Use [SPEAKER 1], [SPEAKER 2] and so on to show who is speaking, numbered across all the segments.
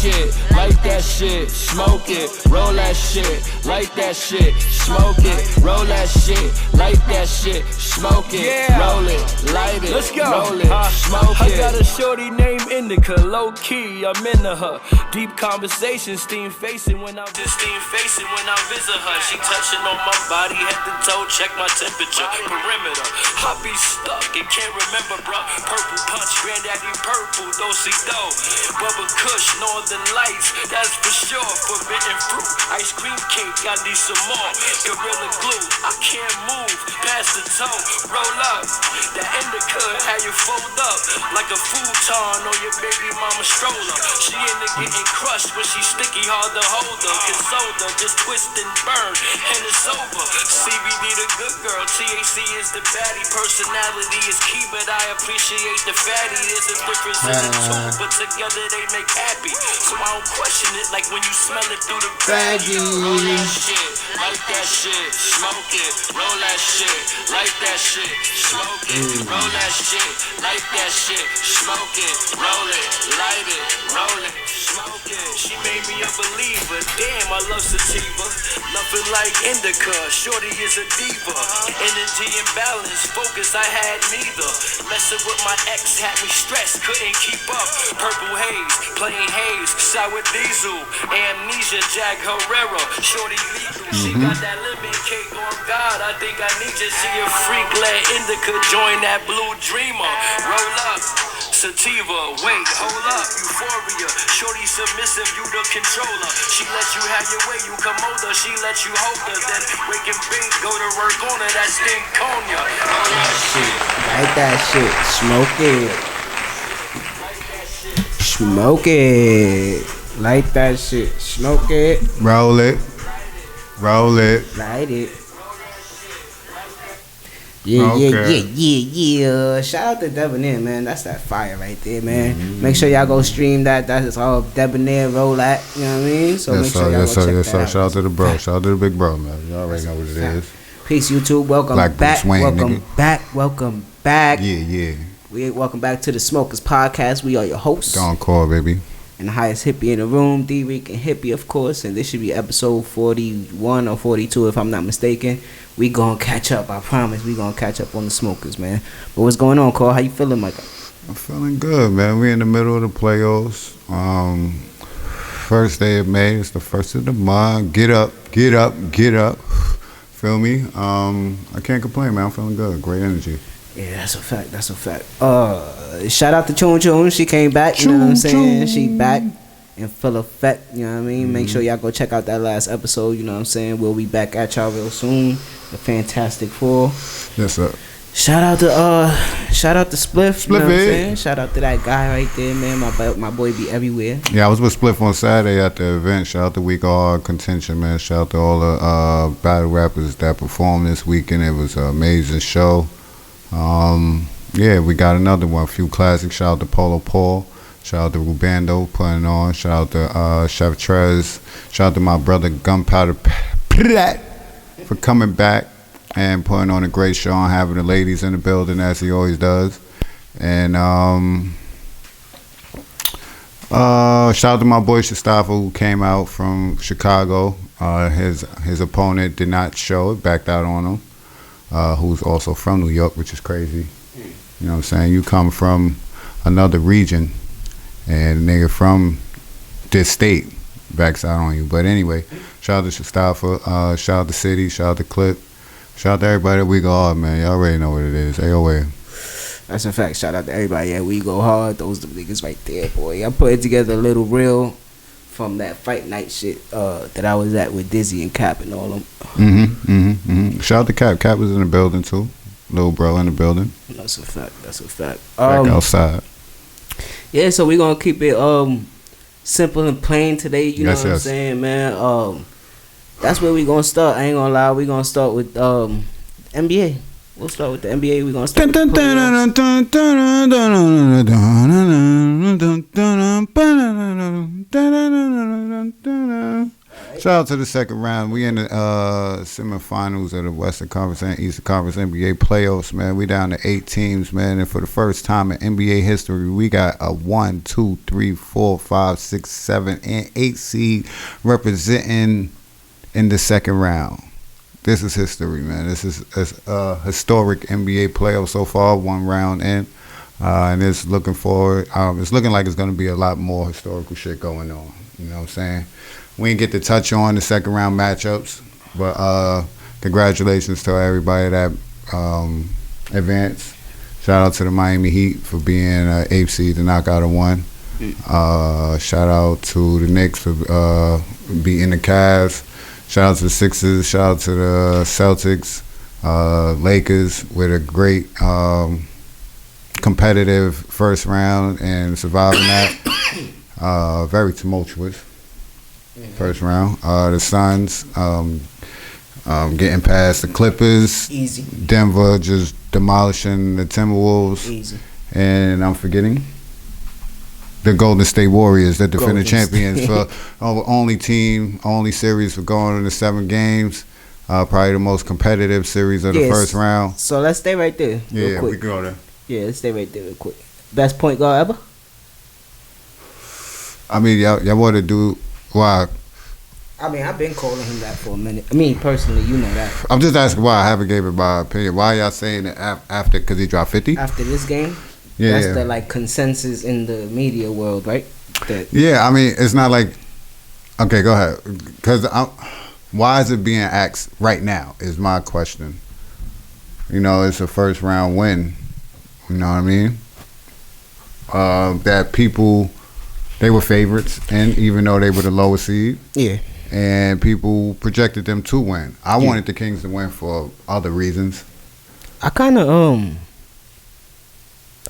[SPEAKER 1] shit, like that shit, smoke it, roll that shit, like that shit, smoke it, roll that shit, like that shit, smoke it, roll it, light it, let's go, roll it, smoke it. I got a shorty named Indica, low key, I'm into her. Deep conversation, steam facing when I visit her. She touching on my body, head to toe, check my temperature, perimeter. I be stuck and can't remember, bruh. Purple punch, granddaddy purple, do-si-do. Bubba Kush, Northern Lights, that's for sure. Forbidden fruit, ice cream cake, I need some more. Gorilla glue, I can't move, past the toe, roll up. That indica, how you fold up, like a futon on your baby mama stroller. She into getting crushed when she sticky, hard to hold her. Console her, just twist and burn, and it's over. CBD the good girl, THC is the baddie. Personality is key, but I appreciate the fatty. There's a difference in the two, but together they make happy. So I don't question it, like when you smell it through the baggie. Roll that shit, like that shit, smoke it. Roll that shit, like that shit, smoke it. Roll that shit, like that shit, smoke it. Roll it, light it, roll it, smoke it. She made me a believer, damn I love sativa. Nothing like indica, shorty is a diva. Energy and balance, focus I had neither. Messing with my ex had me stressed, couldn't keep up. Purple haze, plain haze, sour diesel. Amnesia, Jag Herrera, shorty lethal. She got that lemon cake on God, I think I need you. She a freak, let indica join that blue dreamer. Roll up, sativa, wait, hold up, euphoria. Shorty submissive, you the controller. She let you have your way, you come over. She let you hold her, then wake and bink, go to work on her, that stink Konya. Roll that shit,
[SPEAKER 2] like that shit, smoke it. Smoke it. Like that shit, smoke it.
[SPEAKER 3] Roll it. Roll it.
[SPEAKER 2] Light it. Yeah,
[SPEAKER 3] okay.
[SPEAKER 2] yeah. Shout out to Debanaire, man. That's that fire right there, man. Make sure y'all go stream that. That's all Debanaire roll at. You know what I mean? So
[SPEAKER 3] yes,
[SPEAKER 2] make sure y'all go check that out.
[SPEAKER 3] Shout out to the bro. Shout out to the big bro, man. Y'all already know what it is.
[SPEAKER 2] Peace, YouTube. Welcome
[SPEAKER 3] Black
[SPEAKER 2] back.
[SPEAKER 3] Bruce Wayne,
[SPEAKER 2] Welcome
[SPEAKER 3] nigga.
[SPEAKER 2] back. Welcome back.
[SPEAKER 3] Yeah.
[SPEAKER 2] Welcome back to the Smokers Podcast. We are your hosts.
[SPEAKER 3] Don't call, baby.
[SPEAKER 2] And the highest hippie in the room, Dricanhippie, of course. And this should be episode 41 or 42, if I'm not mistaken. We gonna catch up. I promise. We gonna catch up on the smokers, man. But what's going on, Cole? How you feeling, Michael?
[SPEAKER 3] I'm feeling good, man. We in the middle of the playoffs. First day of May. It's the first of the month. Get up. Feel me? I can't complain, man. I'm feeling good. Great energy.
[SPEAKER 2] Yeah, that's a fact. Shout out to Chun Chun. She came back, you know what I'm saying? She back in full effect, you know what I mean? Make sure y'all go check out that last episode, you know what I'm saying? We'll be back at y'all real soon. The Fantastic Four.
[SPEAKER 3] Yes, sir.
[SPEAKER 2] Shout out to Spliff, you know what I'm saying? Shout out to that guy right there, man. My boy be everywhere.
[SPEAKER 3] Yeah, I was with Spliff on Saturday at the event. Shout out to Week All Contention, man. Shout out to all the battle rappers that performed this weekend. It was an amazing show. Yeah, we got another one, a few classics. Shout out to Polo Paul. Shout out to Rubando putting on. Shout out to Chef Trez. Shout out to my brother Gunpowder Pratt for coming back and putting on a great show and having the ladies in the building as he always does. And shout out to my boy Shastafa who came out from Chicago. His opponent did not show it, backed out on him. Who's also from New York, which is crazy. You know what I'm saying? You come from another region and a nigga from this state backs out on you. But anyway, shout out to Shastafa, shout out to City, shout out to Clip, shout out to everybody that We Go Hard, man. Y'all already know what it is. AOA.
[SPEAKER 2] That's a fact. Shout out to everybody. Yeah, We Go Hard. Those the niggas right there, boy. I put together a little reel from that fight night shit that I was at with Dizzy and Cap and all them.
[SPEAKER 3] Shout out to Cap. Cap was in the building too. Little bro in the building.
[SPEAKER 2] That's a fact.
[SPEAKER 3] Back outside.
[SPEAKER 2] Yeah, so we're gonna keep it simple and plain today, you know what I'm saying, man. That's where we gonna start. I ain't gonna lie, we gonna start with NBA. We'll start with the NBA. We're gonna start with the
[SPEAKER 3] Shout out to the second round. We in the semifinals of the Western Conference and Eastern Conference NBA playoffs, man. We down to 8 teams, man. And for the first time in NBA history, we got a 1, 2, 3, 4, 5, 6, 7, and 8 seed representing in the second round. This is history, man. This is a historic NBA playoff so far, 1 round in. And it's looking forward. It's looking like it's going to be a lot more historical shit going on. You know what I'm saying? We didn't get to touch on the second round matchups, but congratulations to everybody that advanced. Shout out to the Miami Heat for being 8th seed to knock out a 1. Shout out to the Knicks for beating the Cavs. Shout out to the Sixers. Shout out to the Celtics, Lakers with a great competitive first round and surviving that. Very tumultuous first round. The Suns getting past the Clippers.
[SPEAKER 2] Easy.
[SPEAKER 3] Denver just demolishing the Timberwolves.
[SPEAKER 2] Easy.
[SPEAKER 3] And I'm forgetting the Golden State Warriors, the defending champions for only series for going into 7 games. Probably the most competitive series of the first round.
[SPEAKER 2] So let's stay right there.
[SPEAKER 3] Yeah, we go there.
[SPEAKER 2] Yeah, let's stay right there real quick. Best point guard ever?
[SPEAKER 3] I mean, y'all want to do why?
[SPEAKER 2] I mean, I've been calling him that for a minute. I mean, personally, you know that.
[SPEAKER 3] I'm just asking why. I haven't gave it my opinion. Why y'all saying it after? Because he dropped 50?
[SPEAKER 2] After this game?
[SPEAKER 3] Yeah.
[SPEAKER 2] That's the, like, consensus in the media world, right?
[SPEAKER 3] Yeah, I mean, it's not like... Okay, go ahead. Because why is it being asked right now is my question. You know, it's a first round win. You know what I mean? That people, they were favorites, and even though they were the lowest seed,
[SPEAKER 2] Yeah.
[SPEAKER 3] and people projected them to win. I wanted the Kings to win for other reasons.
[SPEAKER 2] I kind of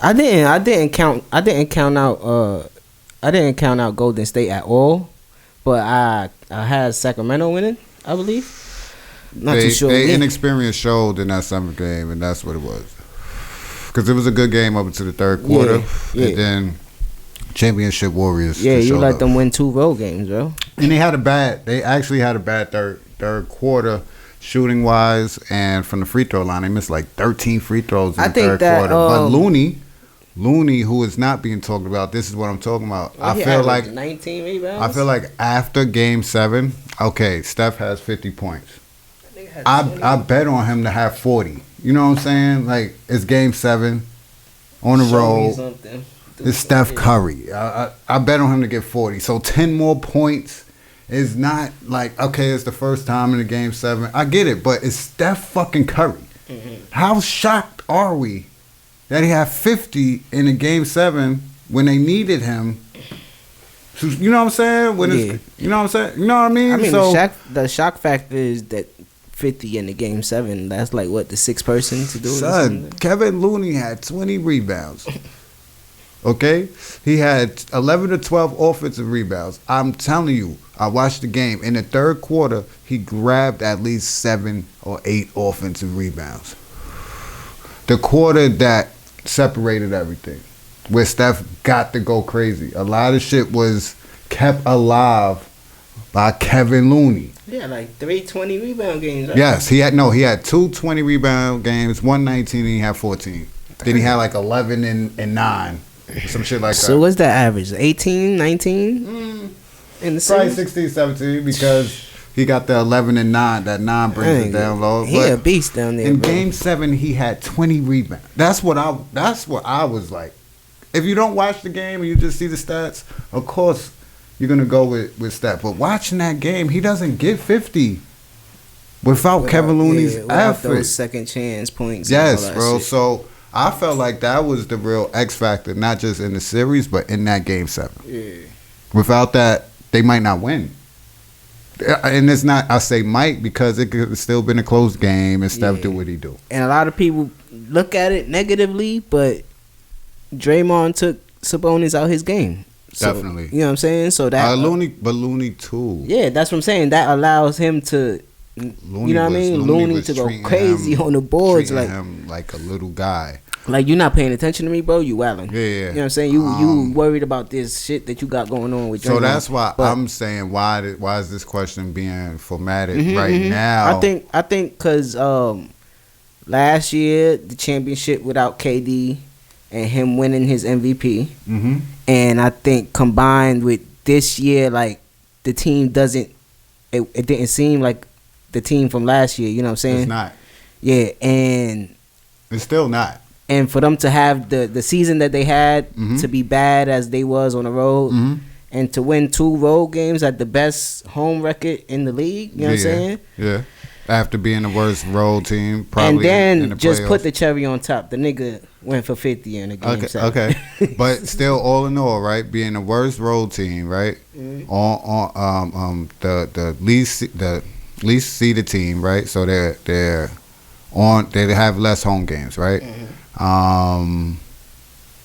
[SPEAKER 2] I didn't count out Golden State at all, but I had Sacramento winning, I believe. Not too sure.
[SPEAKER 3] They inexperience showed in that 7th game, and that's what it was. Because it was a good game up until the 3rd quarter, and then championship Warriors.
[SPEAKER 2] Yeah, you let them win 2 road games, bro.
[SPEAKER 3] And they actually had a bad third quarter shooting wise, and from the free throw line, they missed like 13 free throws in the third quarter. But Looney, who is not being talked about, this is what I'm talking about. I feel like
[SPEAKER 2] 19 rebounds.
[SPEAKER 3] I feel like after Game 7, okay, Steph has 50 points. I bet on him to have 40. You know what I'm saying? Like, it's Game 7 on the road. It's Steph Curry. I bet on him to get 40. So 10 more points is not like, okay, it's the first time in the Game 7. I get it, but it's Steph fucking Curry. Mm-hmm. How shocked are we that he had 50 in the Game 7 when they needed him? You know what I'm saying? You know what I'm saying? You know what I mean?
[SPEAKER 2] I mean,
[SPEAKER 3] so,
[SPEAKER 2] the shock factor is that 50 in the Game 7. That's like what, the 6th person to do it?
[SPEAKER 3] Son, Kevin Looney had 20 rebounds. Okay? He had 11 to 12 offensive rebounds. I'm telling you, I watched the game. In the 3rd quarter, he grabbed at least 7 or 8 offensive rebounds. The quarter that separated everything, where Steph got to go crazy. A lot of shit was kept alive by Kevin Looney.
[SPEAKER 2] Yeah, like 3 20 rebound games. Right?
[SPEAKER 3] Yes, he had 2 20 rebound games, 119, and he had 14. Then he had like 11 and 9. Some shit like that.
[SPEAKER 2] So what's that average? 18, 19? In the
[SPEAKER 3] probably
[SPEAKER 2] season?
[SPEAKER 3] 16, 17 because he got the 11 and 9. That 9 brings it down low.
[SPEAKER 2] He a beast down there.
[SPEAKER 3] In
[SPEAKER 2] bro.
[SPEAKER 3] Game 7, he had 20 rebounds. That's what I was like. If you don't watch the game and you just see the stats, of course you're gonna go with Steph. But watching that game, he doesn't get 50 without Kevin Looney's effort.
[SPEAKER 2] Those second chance points.
[SPEAKER 3] Yes, bro.
[SPEAKER 2] Shit.
[SPEAKER 3] So I felt like that was the real X factor, not just in the series, but in that Game 7.
[SPEAKER 2] Yeah.
[SPEAKER 3] Without that, they might not win. And it's not, I say might, because it could have still been a close game and Steph do what he do.
[SPEAKER 2] And a lot of people look at it negatively, but Draymond took Sabonis out his game. So,
[SPEAKER 3] Definitely.
[SPEAKER 2] You know what I'm saying? So that
[SPEAKER 3] Looney too.
[SPEAKER 2] Yeah, that's what I'm saying. That allows him to,
[SPEAKER 3] Looney
[SPEAKER 2] you know what I mean? Looney to go crazy on the boards,
[SPEAKER 3] like him like a little guy.
[SPEAKER 2] Like, you not paying attention to me, bro. You wildin'.
[SPEAKER 3] Yeah.
[SPEAKER 2] You know what I'm saying? You worried about this shit that you got going on with.
[SPEAKER 3] So that's why I'm saying why is this question being formatted right now?
[SPEAKER 2] I think because last year the championship without KD and him winning his MVP, and I think combined with this year, like the team it didn't seem like the team from last year. You know what I'm saying?
[SPEAKER 3] It's not.
[SPEAKER 2] Yeah, and
[SPEAKER 3] it's still not.
[SPEAKER 2] And for them to have the season that they had to be bad as they was on the road and to win 2 road games at the best home record in the league, you know what I'm saying?
[SPEAKER 3] Yeah. After being the worst road team, probably.
[SPEAKER 2] And then
[SPEAKER 3] in the
[SPEAKER 2] just
[SPEAKER 3] playoffs.
[SPEAKER 2] put the cherry on top. The nigga went for 50 in the game.
[SPEAKER 3] Okay. But still, all in all, right, being the worst road team, right? On the least seeded team, right? So they have less home games, right?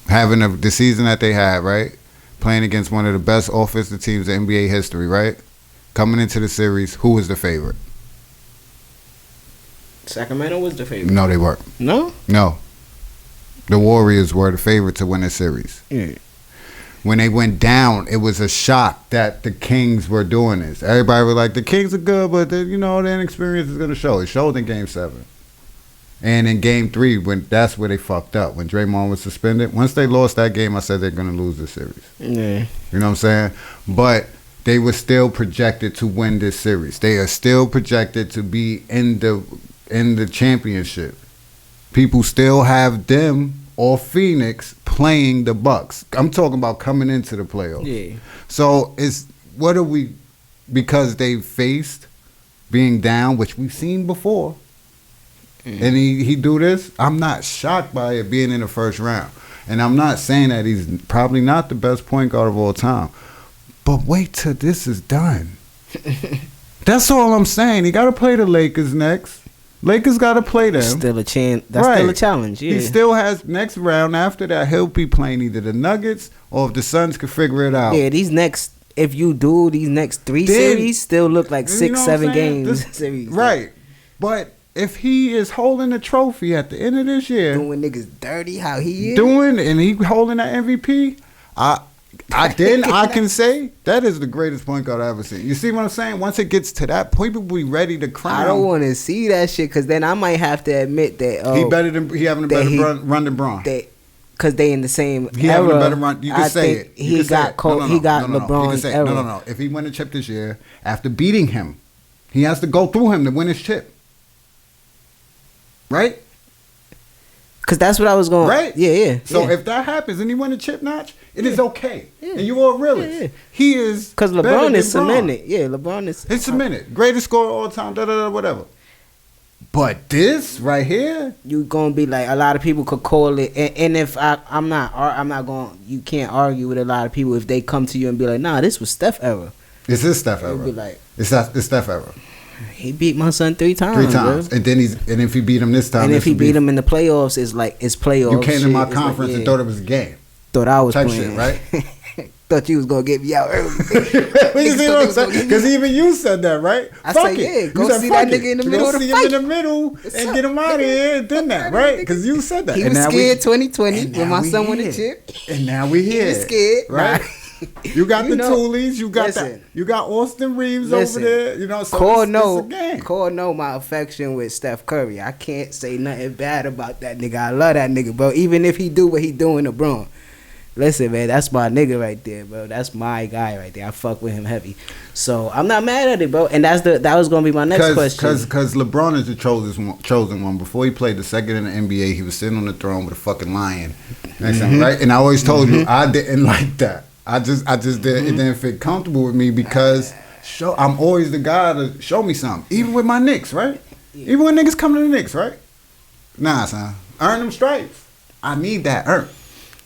[SPEAKER 3] Having the season that they had, right? Playing against one of the best offensive teams in NBA history, right? Coming into the series, who was the favorite?
[SPEAKER 2] Sacramento was the favorite.
[SPEAKER 3] No, they weren't.
[SPEAKER 2] No?
[SPEAKER 3] No. The Warriors were the favorite to win the series.
[SPEAKER 2] Yeah.
[SPEAKER 3] When they went down, it was a shock that the Kings were doing this. Everybody was like, the Kings are good, but their inexperience is going to show. It showed in Game 7. And in Game 3, that's where they fucked up. When Draymond was suspended, once they lost that game, I said they're going to lose the series.
[SPEAKER 2] Yeah.
[SPEAKER 3] You know what I'm saying? But they were still projected to win this series. They are still projected to be in the championship. People still have them or Phoenix playing the Bucks. I'm talking about coming into the playoffs.
[SPEAKER 2] Yeah.
[SPEAKER 3] So because they faced being down, which we've seen before. And he do this, I'm not shocked by it being in the first round. And I'm not saying that he's probably not the best point guard of all time. But wait till this is done. That's all I'm saying. He got to play the Lakers next. Lakers got to play them.
[SPEAKER 2] Still a chance. That's still a challenge, yeah.
[SPEAKER 3] He still has next round. After that, he'll be playing either the Nuggets or if the Suns can figure it out.
[SPEAKER 2] Yeah, these next 3 series still look like 6-7 games. Series.
[SPEAKER 3] Right. But if he is holding the trophy at the end of this year,
[SPEAKER 2] doing niggas dirty how he is,
[SPEAKER 3] and he holding that MVP, I can say that is the greatest point guard I've ever seen. You see what I'm saying? Once it gets to that point, people be ready to crown.
[SPEAKER 2] I don't want to see that shit because then I might have to admit that
[SPEAKER 3] he having a better run than Bron.
[SPEAKER 2] Because they in the same
[SPEAKER 3] he
[SPEAKER 2] era.
[SPEAKER 3] having a better run. You can say it.
[SPEAKER 2] He got LeBron's era.
[SPEAKER 3] No. If he win a chip this year, after beating him, he has to go through him to win his chip. Right?
[SPEAKER 2] Because that's what I was going.
[SPEAKER 3] Right?
[SPEAKER 2] Yeah.
[SPEAKER 3] So if that happens and he win a chip notch, it is okay. Yeah. And you all realist. Yeah. He is
[SPEAKER 2] because LeBron is cemented. Yeah, LeBron is.
[SPEAKER 3] It's cemented. Greatest scorer of all time. Whatever. But this right here,
[SPEAKER 2] you gonna be like a lot of people could call it. And if I'm not going. You can't argue with a lot of people if they come to you and be like, nah, this was Steph era.
[SPEAKER 3] This is Steph era.
[SPEAKER 2] Be like,
[SPEAKER 3] it's Steph era.
[SPEAKER 2] He beat my son 3 times. Bro.
[SPEAKER 3] And then if he beat him this time,
[SPEAKER 2] and if he beat him in the playoffs, it's playoffs.
[SPEAKER 3] You came to my conference and thought it was a game.
[SPEAKER 2] Thought I was
[SPEAKER 3] type
[SPEAKER 2] playing.
[SPEAKER 3] Shit, right?
[SPEAKER 2] Thought you was gonna get me out early.
[SPEAKER 3] Because even you said that, right?
[SPEAKER 2] I said, yeah, go see that nigga in the middle of the fight.
[SPEAKER 3] Go see him in the middle and get him out of here and done that, right? Because you said that.
[SPEAKER 2] He was scared 2020 when my son won the chip.
[SPEAKER 3] And now we here.
[SPEAKER 2] He was scared,
[SPEAKER 3] right? You got the Toolies, you got you got Austin Reeves over there, so
[SPEAKER 2] Cole know my affection with Steph Curry. I can't say nothing bad about that nigga. I love that nigga, bro. Even if he do what he doing to LeBron. Listen, man, that's my nigga right there, bro. That's my guy right there. I fuck with him heavy. So I'm not mad at it, bro. And that was gonna be my next question.
[SPEAKER 3] Because LeBron is the chosen one. Before he played the second in the NBA, he was sitting on the throne with a fucking lion. Right? And I always told you I didn't like that. I just didn't. It didn't feel comfortable with me because I'm always the guy to show me something. Even with my Knicks, right? Even when niggas come to the Knicks, right? Nah, son. Earn them stripes. I need that earn.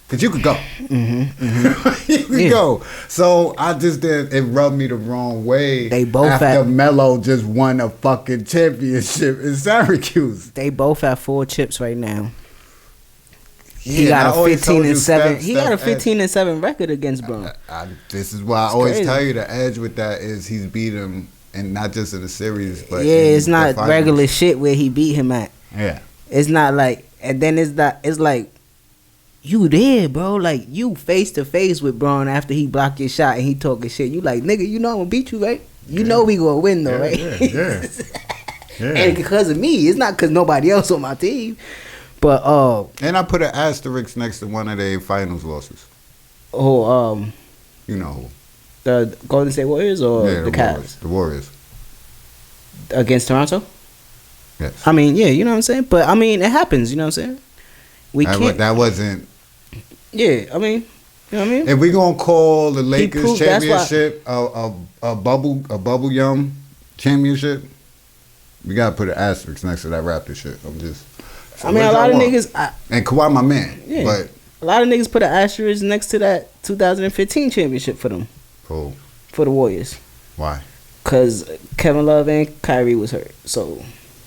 [SPEAKER 3] Cause you could go. You could go. So I just did. It rubbed me the wrong way.
[SPEAKER 2] They both
[SPEAKER 3] after Melo just won a fucking championship in Syracuse.
[SPEAKER 2] They both have 4 chips right now. He got a 15-7. He got a 15-7 record against Bron.
[SPEAKER 3] This is why I always tell you the edge with that is he's beat him, and not just in the series, but
[SPEAKER 2] it's not regular shit where he beat him at.
[SPEAKER 3] Yeah,
[SPEAKER 2] it's not like And then it's like, you there, bro? Like, you face to face with Braun after he blocked your shot and he talking shit. You like, nigga, you know I'm gonna beat you, right? You know we gonna win though, right?
[SPEAKER 3] Yeah.
[SPEAKER 2] And because of me, it's not because nobody else on my team. But
[SPEAKER 3] and I put an asterisk next to one of their finals losses. You know who?
[SPEAKER 2] The Golden State Warriors or the Cavs?
[SPEAKER 3] The Warriors.
[SPEAKER 2] Against Toronto?
[SPEAKER 3] Yes.
[SPEAKER 2] I mean, yeah, you know what I'm saying? But I mean, it happens, you know what I'm saying?
[SPEAKER 3] That wasn't.
[SPEAKER 2] Yeah, I mean, you know what I mean?
[SPEAKER 3] If we gonna call the Lakers championship a bubble yum championship, we gotta put an asterisk next to that Raptor shit.
[SPEAKER 2] A lot of niggas
[SPEAKER 3] and Kawhi my man.
[SPEAKER 2] Yeah.
[SPEAKER 3] But
[SPEAKER 2] a lot of niggas put an asterisk next to that 2015 championship for them.
[SPEAKER 3] Cool.
[SPEAKER 2] For the Warriors.
[SPEAKER 3] Why?
[SPEAKER 2] Cause Kevin Love and Kyrie was hurt. So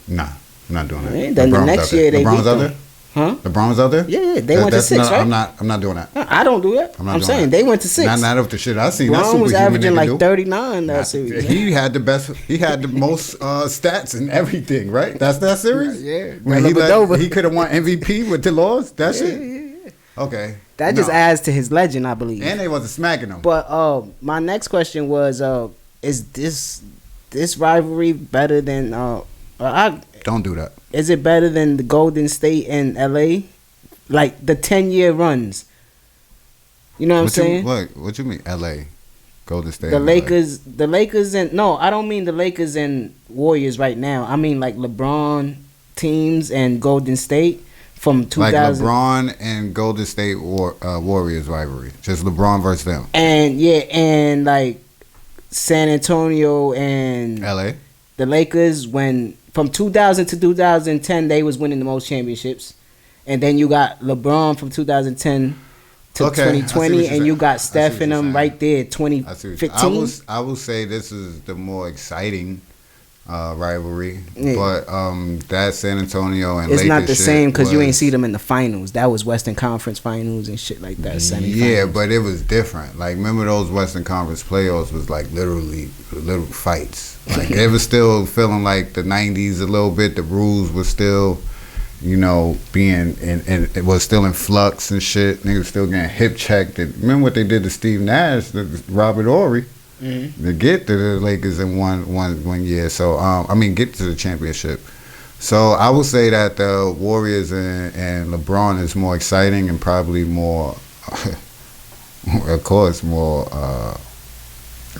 [SPEAKER 3] nah, I'm not doing that.
[SPEAKER 2] Right? Then the next year they
[SPEAKER 3] LeBron's out there?
[SPEAKER 2] Huh?
[SPEAKER 3] LeBron's out there?
[SPEAKER 2] Yeah, they went to 6, right?
[SPEAKER 3] I'm not doing that.
[SPEAKER 2] I don't do that. I'm saying they went to 6.
[SPEAKER 3] Not of the shit I seen.
[SPEAKER 2] LeBron was averaging like 39 that series.
[SPEAKER 3] He had the best. He had the most stats and everything. Right? That's that series.
[SPEAKER 2] Yeah.
[SPEAKER 3] When he could have won MVP with the laws. That shit. Yeah. Okay.
[SPEAKER 2] That just adds to his legend, I believe.
[SPEAKER 3] And they wasn't smacking him.
[SPEAKER 2] But my next question was, is this rivalry better than
[SPEAKER 3] Don't do that.
[SPEAKER 2] Is it better than the Golden State and LA? Like the 10-year runs. You know what I'm saying?
[SPEAKER 3] What you mean LA? Golden State.
[SPEAKER 2] The Lakers and no, I don't mean the Lakers and Warriors right now. I mean like LeBron teams and Golden State from 2000.
[SPEAKER 3] Like LeBron and Golden State Warriors rivalry. Just LeBron versus them.
[SPEAKER 2] And like San Antonio and
[SPEAKER 3] LA.
[SPEAKER 2] The Lakers from 2000 to 2010 they was winning the most championships. And then you got LeBron from 2010 to 2020 and you got Steph and them right there 2015.
[SPEAKER 3] I will say this is the more exciting rivalry,
[SPEAKER 2] yeah.
[SPEAKER 3] But that San Antonio and
[SPEAKER 2] it's
[SPEAKER 3] Lakers
[SPEAKER 2] not the same because you ain't see them in the finals. That was Western Conference finals and shit like that.
[SPEAKER 3] Yeah, but it was different. Like remember those Western Conference playoffs was like literally little fights. Like it was still feeling like the 90s a little bit. The rules were still, you know, being and it was still in flux and shit. Niggas still getting hip checked. Remember what they did to Steve Nash, Robert Horry. To get to the Lakers in one year. So get to the championship. So I would say that the Warriors and LeBron is more exciting and probably more, of course, more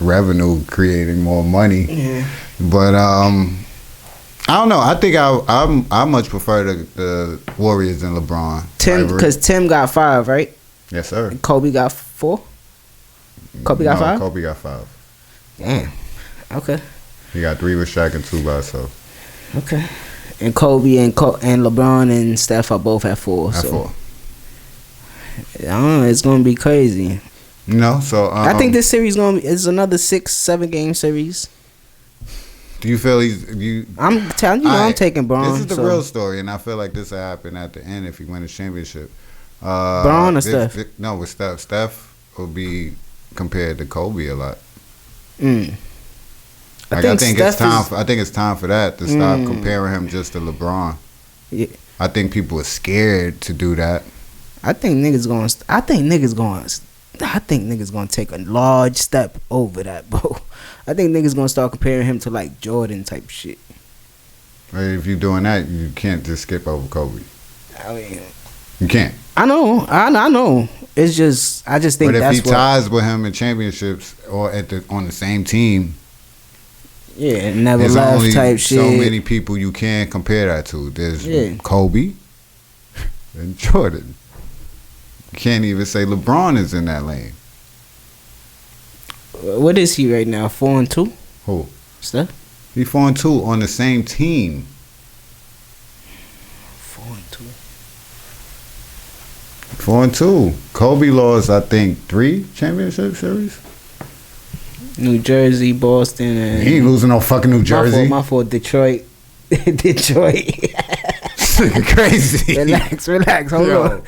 [SPEAKER 3] revenue creating, more money. Yeah. But I don't know. I think I much prefer the Warriors than LeBron.
[SPEAKER 2] Because Tim got 5, right?
[SPEAKER 3] Yes, sir.
[SPEAKER 2] And Kobe got 4. Kobe got 5?
[SPEAKER 3] Kobe got 5.
[SPEAKER 2] Damn. Okay.
[SPEAKER 3] He got 3 with Shaq and 2 by himself.
[SPEAKER 2] Okay. And Kobe and LeBron and Steph are both at 4.
[SPEAKER 3] At 4.
[SPEAKER 2] I don't know. It's gonna be crazy.
[SPEAKER 3] No, so
[SPEAKER 2] I think this series is another 6-7 game series.
[SPEAKER 3] Do you feel
[SPEAKER 2] I'm telling you, I'm taking Braun.
[SPEAKER 3] This is the real story, and I feel like this will happen at the end if he wins the championship.
[SPEAKER 2] Braun or Steph?
[SPEAKER 3] No, with Steph. Steph will be compared to Kobe a lot. I think it's time for that to stop comparing him just to LeBron.
[SPEAKER 2] Yeah.
[SPEAKER 3] I think people are scared to do that.
[SPEAKER 2] I think niggas gonna take a large step over that, bro. I think niggas gonna start comparing him to like Jordan type shit.
[SPEAKER 3] If you're doing that, you can't just skip over Kobe.
[SPEAKER 2] I mean,
[SPEAKER 3] you can't.
[SPEAKER 2] I know. It's just I just think.
[SPEAKER 3] But if
[SPEAKER 2] that's
[SPEAKER 3] he ties with him in championships or on the same team,
[SPEAKER 2] yeah, never left type shit.
[SPEAKER 3] So many people you can't compare that to. There's Kobe and Jordan. You can't even say LeBron is in that lane.
[SPEAKER 2] What is he right now? 4-2.
[SPEAKER 3] Who?
[SPEAKER 2] Steph.
[SPEAKER 3] He 4-2 on the same team. 4-2. Kobe lost, I think, 3 championship series.
[SPEAKER 2] New Jersey, Boston, and
[SPEAKER 3] he ain't losing no fucking New Jersey.
[SPEAKER 2] My fault. Detroit.
[SPEAKER 3] Crazy.
[SPEAKER 2] Relax. Hold on.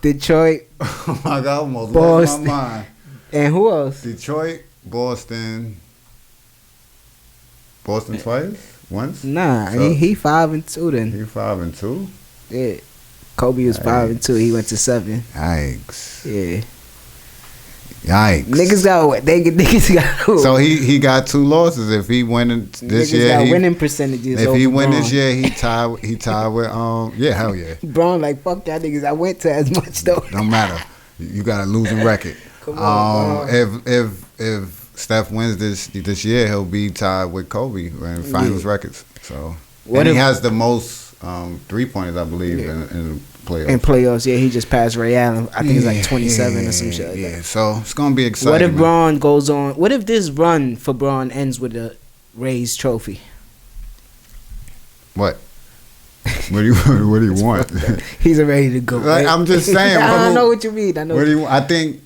[SPEAKER 2] Detroit.
[SPEAKER 3] Oh my God, I almost
[SPEAKER 2] Boston.
[SPEAKER 3] lost my mind.
[SPEAKER 2] And who else?
[SPEAKER 3] Detroit, Boston. Boston twice? Once?
[SPEAKER 2] Nah, so he 5-2 then.
[SPEAKER 3] He 5-2?
[SPEAKER 2] Yeah. Kobe was 5-2. He went to 7.
[SPEAKER 3] Yikes.
[SPEAKER 2] Yeah.
[SPEAKER 3] Yikes.
[SPEAKER 2] Niggas got.
[SPEAKER 3] So he got 2 losses. If he win this
[SPEAKER 2] Niggas
[SPEAKER 3] year,
[SPEAKER 2] got winning percentages.
[SPEAKER 3] if he win
[SPEAKER 2] Braun.
[SPEAKER 3] this year, he tied with yeah, hell yeah.
[SPEAKER 2] Braun like fuck that niggas. I went to as much though.
[SPEAKER 3] Don't matter. You got a losing record.
[SPEAKER 2] Come on,
[SPEAKER 3] if Steph wins this year, he'll be tied with Kobe in finals records. So he has the most 3-pointers, I believe, in the playoffs.
[SPEAKER 2] In playoffs, yeah, he just passed Ray Allen. I think it's like 27 or some shit like that.
[SPEAKER 3] So it's gonna be exciting.
[SPEAKER 2] What if Braun goes on? What if this run for Braun ends with a Rays trophy?
[SPEAKER 3] What? What do you want?
[SPEAKER 2] He's ready to go.
[SPEAKER 3] Like,
[SPEAKER 2] right?
[SPEAKER 3] I'm just saying.
[SPEAKER 2] I don't know what you mean. I know.
[SPEAKER 3] What do you? I think.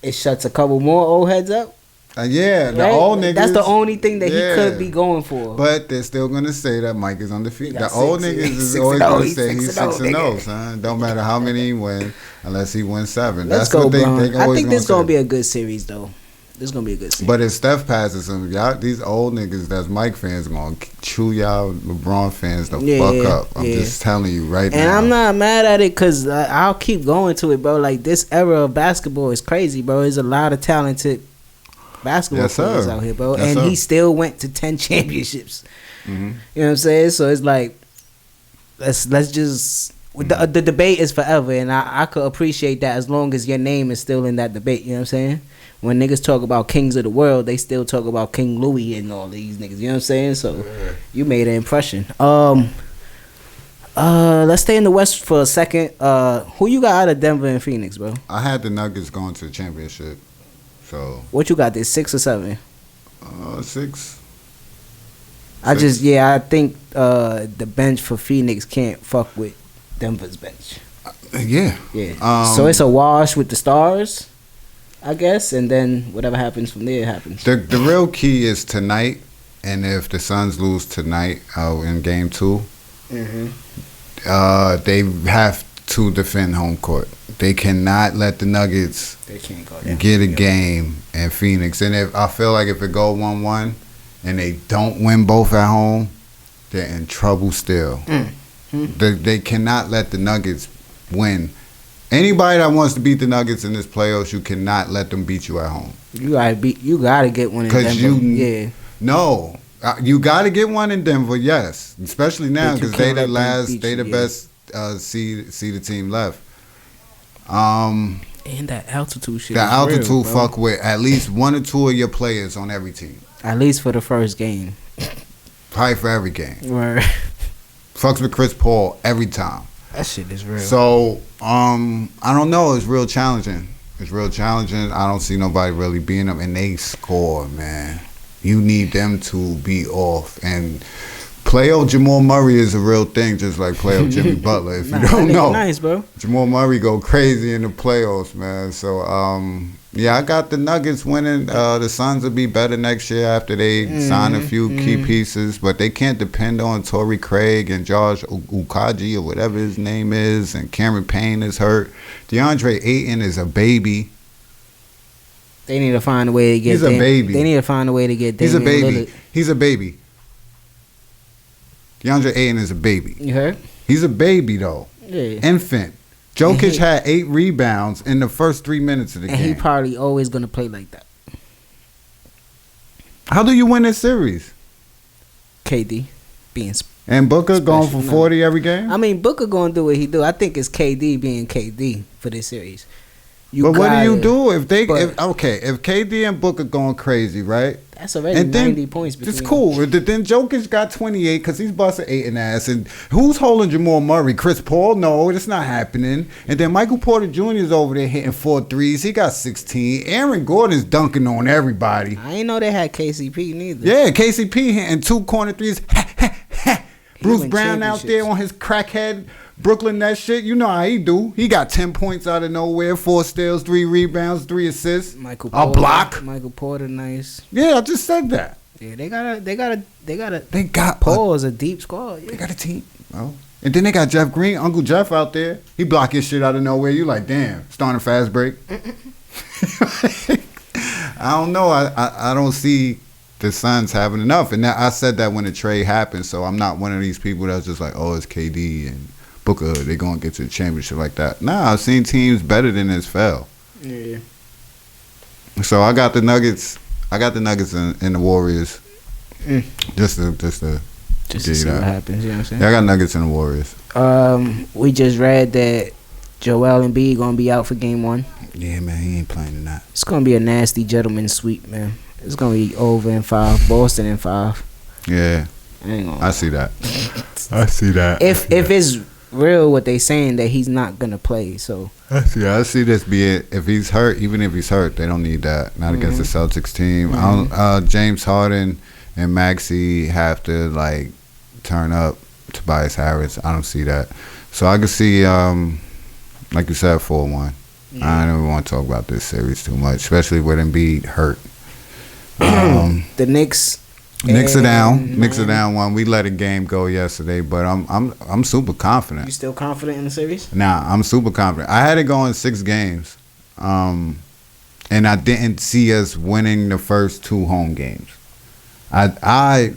[SPEAKER 2] It shuts a couple more old heads up.
[SPEAKER 3] Yeah, the
[SPEAKER 2] right?
[SPEAKER 3] old niggas.
[SPEAKER 2] That's the only thing that he could be going for.
[SPEAKER 3] But they're still gonna say that Mike is undefeated. The
[SPEAKER 2] He got
[SPEAKER 3] old
[SPEAKER 2] 6,
[SPEAKER 3] niggas is
[SPEAKER 2] 6
[SPEAKER 3] always
[SPEAKER 2] and 0.
[SPEAKER 3] gonna
[SPEAKER 2] He's
[SPEAKER 3] say he's
[SPEAKER 2] 6 and
[SPEAKER 3] 6-0, son. Don't matter how many he win, unless he wins 7.
[SPEAKER 2] Let's
[SPEAKER 3] That's
[SPEAKER 2] go,
[SPEAKER 3] what they
[SPEAKER 2] Braun. I
[SPEAKER 3] always
[SPEAKER 2] think this
[SPEAKER 3] say.
[SPEAKER 2] gonna be a good series, though. This gonna be a good series.
[SPEAKER 3] But if Steph passes him, y'all, these old niggas that's Mike fans gonna chew y'all LeBron fans the fuck up. I'm just telling you right now.
[SPEAKER 2] And I'm not mad at it because I'll keep going to it, bro. Like, this era of basketball is crazy, bro. There's a lot of talented basketball players out here, bro.
[SPEAKER 3] Yes,
[SPEAKER 2] and
[SPEAKER 3] sir.
[SPEAKER 2] he still went to 10 championships.
[SPEAKER 3] Mm-hmm.
[SPEAKER 2] You know what I'm saying? So it's like, let's just... The debate is forever, and I could appreciate that as long as your name is still in that debate. You know what I'm saying? When niggas talk about kings of the world, they still talk about King Louis and all these niggas. You know what I'm saying? So you made an impression. Let's stay in the West for a second. Who you got out of Denver and Phoenix, bro?
[SPEAKER 3] I had the Nuggets going to the championship. So
[SPEAKER 2] What you got? This 6 or 7?
[SPEAKER 3] 6.
[SPEAKER 2] I think the bench for Phoenix can't fuck with Denver's bench.
[SPEAKER 3] Yeah.
[SPEAKER 2] So it's a wash with the Stars, I guess, and then whatever happens from there happens.
[SPEAKER 3] The real key is tonight, and if the Suns lose tonight in Game 2, they have to defend home court. They cannot let the Nuggets get a game in Phoenix. And I feel like if it go 1-1 and they don't win both at home, they're in trouble still. They cannot let the Nuggets win. Anybody that wants to beat the Nuggets in this playoffs, you cannot let them beat you at home.
[SPEAKER 2] You gotta get one in Denver.
[SPEAKER 3] No, you gotta get one in Denver. Yes, especially now because they the best seeded team left.
[SPEAKER 2] And that altitude shit.
[SPEAKER 3] The altitude fuck with at least 1 or 2 of your players on every team.
[SPEAKER 2] At least for the first game.
[SPEAKER 3] Probably for every game.
[SPEAKER 2] Right.
[SPEAKER 3] Fucks with Chris Paul every time.
[SPEAKER 2] That shit is real.
[SPEAKER 3] So, I don't know. It's real challenging. I don't see nobody really beating them, and they score, man. You need them to be off. And playoff Jamal Murray is a real thing, just like playoff Jimmy Butler. If you don't know,
[SPEAKER 2] nice, bro.
[SPEAKER 3] Jamal Murray go crazy in the playoffs, man. So, yeah, I got the Nuggets winning. The Suns will be better next year after they sign a few key pieces, but they can't depend on Torrey Craig and Josh Okogie or whatever his name is, and Cameron Payne is hurt. DeAndre Ayton is a baby.
[SPEAKER 2] They need to find a way to get.
[SPEAKER 3] He's a baby.
[SPEAKER 2] They need to find a way to get.
[SPEAKER 3] He's a baby.
[SPEAKER 2] Lillard.
[SPEAKER 3] He's a baby. DeAndre Ayton is a baby.
[SPEAKER 2] You heard?
[SPEAKER 3] He's a baby though.
[SPEAKER 2] Yeah.
[SPEAKER 3] Infant. Jokic had 8 rebounds in the first 3 minutes of the game.
[SPEAKER 2] And he probably always gonna play like that.
[SPEAKER 3] How do you win this series?
[SPEAKER 2] KD being
[SPEAKER 3] And Booker going for
[SPEAKER 2] No.
[SPEAKER 3] 40 every game?
[SPEAKER 2] I mean, Booker gonna do what he do. I think it's KD being KD for this series.
[SPEAKER 3] But what do you do if KD and Booker going crazy, right?
[SPEAKER 2] That's already
[SPEAKER 3] And then
[SPEAKER 2] 90 points between
[SPEAKER 3] it's cool. Then Jokic got 28 because he's busting 8 in the ass. And who's holding Jamal Murray? Chris Paul? No, it's not happening. And then Michael Porter Jr. is over there hitting 4 threes. He got 16. Aaron Gordon's dunking on everybody.
[SPEAKER 2] I ain't know they had KCP neither.
[SPEAKER 3] Yeah, KCP hitting 2 corner threes. Bruce
[SPEAKER 2] win
[SPEAKER 3] Brown out there on his crackhead Brooklyn that shit. You know how he do. He got 10 points out of nowhere, 4 steals, 3 rebounds, 3 assists,
[SPEAKER 2] Michael
[SPEAKER 3] a
[SPEAKER 2] Porter,
[SPEAKER 3] block.
[SPEAKER 2] Michael Porter, nice.
[SPEAKER 3] Yeah, I just said that.
[SPEAKER 2] Yeah, they got a deep squad. Yeah.
[SPEAKER 3] They got a team. Oh. And then they got Jeff Green, Uncle Jeff out there. He block his shit out of nowhere. You like, damn, starting a fast break. I don't know. I don't see the Suns having enough. And I said that when the trade happened, so I'm not one of these people that's just like, oh, it's KD and Booker, they're going to get to the championship like that. Nah, I've seen teams better than this fail.
[SPEAKER 2] Yeah.
[SPEAKER 3] So I got the Nuggets. I got the Nuggets and the Warriors. Just to
[SPEAKER 2] see what happens. You know what I'm saying?
[SPEAKER 3] Yeah, I got Nuggets and the Warriors.
[SPEAKER 2] We just read that Joel Embiid gonna be out for game 1.
[SPEAKER 3] Yeah, man, he ain't playing tonight.
[SPEAKER 2] It's gonna be a nasty gentleman sweep, man. It's gonna be over in 5, Boston in 5.
[SPEAKER 3] Yeah, I see that. I see that.
[SPEAKER 2] If it's real what they saying that he's not gonna play, so
[SPEAKER 3] I see this be it. If he's hurt, even if he's hurt, they don't need that. Not against the Celtics team. James Harden and Maxey have to like turn up. Tobias Harris, I don't see that. So I can see, like you said, 4-1. I don't even want to talk about this series too much, especially with Embiid hurt.
[SPEAKER 2] The Knicks
[SPEAKER 3] are down. Knicks are down 1. We let a game go yesterday, but I'm super confident.
[SPEAKER 2] You still confident in the series?
[SPEAKER 3] Nah, I'm super confident. I had it going 6 games, and I didn't see us winning the first 2 home games. I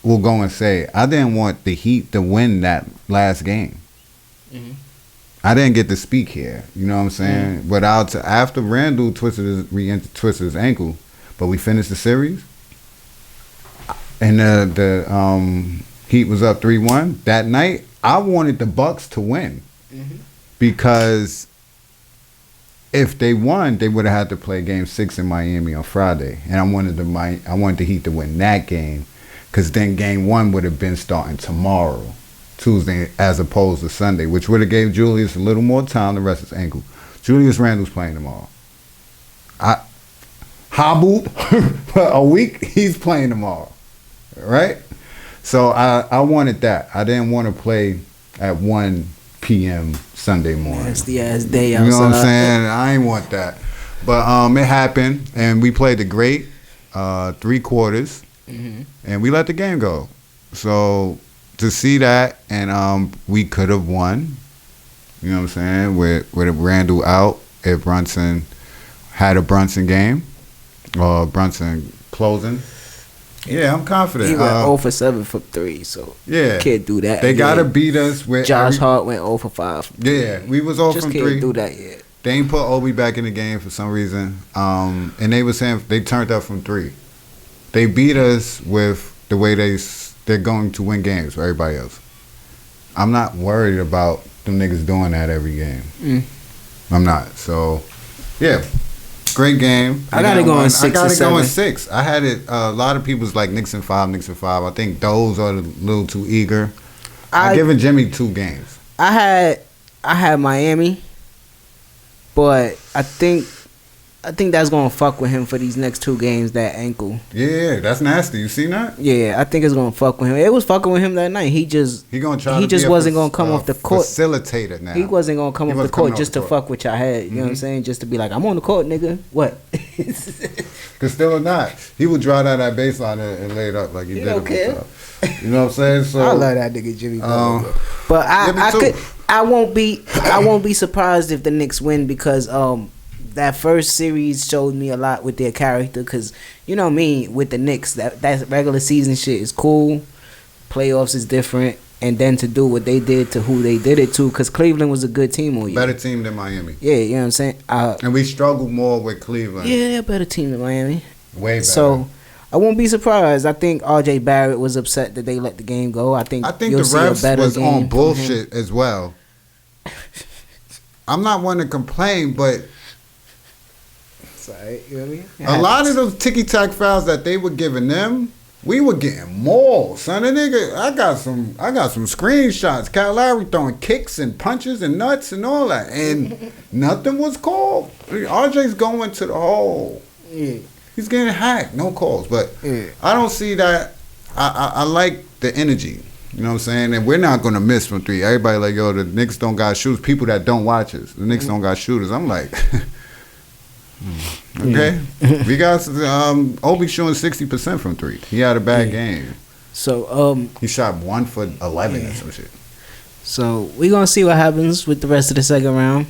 [SPEAKER 3] will go and say I didn't want the Heat to win that last game. I didn't get to speak here. You know what I'm saying? But after Randall twisted his ankle, but we finished the series, and the Heat was up 3-1 that night. I wanted the Bucks to win because if they won, they would have had to play Game 6 in Miami on Friday, and I wanted the Heat to win that game because then Game 1 would have been starting tomorrow, Tuesday, as opposed to Sunday, which would have gave Julius a little more time to rest his ankle. Julius Randle's playing tomorrow. I hobbled for a week. He's playing tomorrow, right? So I wanted that. I didn't want to play at 1 p.m. Sunday morning.
[SPEAKER 2] Nasty ass day outside.
[SPEAKER 3] You know what I'm saying? I ain't want that. But it happened, and we played the great 3 quarters, and we let the game go. So to see that, and we could have won, you know what I'm saying, with Randall out, if Brunson had a Brunson game, or Brunson closing. Yeah, I'm confident.
[SPEAKER 2] He went 0 for 7 from 3, so
[SPEAKER 3] yeah,
[SPEAKER 2] can't do that.
[SPEAKER 3] They gotta beat us with
[SPEAKER 2] Josh Hart went 0 for 5.
[SPEAKER 3] Yeah, we was 0
[SPEAKER 2] just
[SPEAKER 3] from 3.
[SPEAKER 2] Just can't do that yet.
[SPEAKER 3] They ain't put Obi back in the game for some reason. And they were saying they turned up from 3. They beat us with the way they're going to win games for everybody else. I'm not worried about them niggas doing that every game. I'm not. So, yeah. Great game.
[SPEAKER 2] I got it going 6
[SPEAKER 3] I got
[SPEAKER 2] or
[SPEAKER 3] it
[SPEAKER 2] 7.
[SPEAKER 3] going 6. I had it. A lot of people's like Knicks in 5. I think those are a little too eager. I'm giving Jimmy 2 games.
[SPEAKER 2] I had Miami, but I think that's gonna fuck with him for these next 2 games. That ankle.
[SPEAKER 3] Yeah, that's nasty. You see that?
[SPEAKER 2] Yeah, I think it's gonna fuck with him. It was fucking with him that night. He just wasn't gonna come off the court.
[SPEAKER 3] Facilitator now.
[SPEAKER 2] He wasn't gonna come off the court just to fuck with your head. You know what I'm saying? Just to be like, I'm on the court, nigga. What?
[SPEAKER 3] Cause still or not, he would draw down that baseline and lay it up like he did it before. You know what I'm saying? So
[SPEAKER 2] I love that nigga Jimmy Butler. But I won't be surprised if the Knicks win because that first series showed me a lot with their character. Cause you know me with the Knicks, that regular season shit is cool, playoffs is different, and then to do what they did to who they did it to, cause Cleveland was a good team all year.
[SPEAKER 3] Better team than Miami.
[SPEAKER 2] Yeah, you know what I'm saying.
[SPEAKER 3] And we struggled more with Cleveland.
[SPEAKER 2] Yeah, they're a better team than Miami.
[SPEAKER 3] Way better.
[SPEAKER 2] So I won't be surprised. I think R.J. Barrett was upset that they let the game go. I think
[SPEAKER 3] the
[SPEAKER 2] you'll see a
[SPEAKER 3] refs
[SPEAKER 2] better
[SPEAKER 3] was
[SPEAKER 2] game
[SPEAKER 3] on bullshit as well. I'm not one to complain, but
[SPEAKER 2] sorry, you know what I mean?
[SPEAKER 3] A lot of those ticky-tack fouls that they were giving them, we were getting more. Son, a nigga, I got some screenshots. Kyle Lowry throwing kicks and punches and nuts and all that, and nothing was called. RJ's going to the hole.
[SPEAKER 2] Yeah.
[SPEAKER 3] He's getting hacked. No calls, but I don't see that. I like the energy. You know what I'm saying? And we're not going to miss from 3. Everybody like, yo, the Knicks don't got shooters. People that don't watch us, the Knicks don't got shooters. I'm like, okay. We got Obi shooting 60% from 3. He had a bad game.
[SPEAKER 2] So
[SPEAKER 3] he shot 1 for 11 or some shit.
[SPEAKER 2] So we gonna see what happens with the rest of the second round.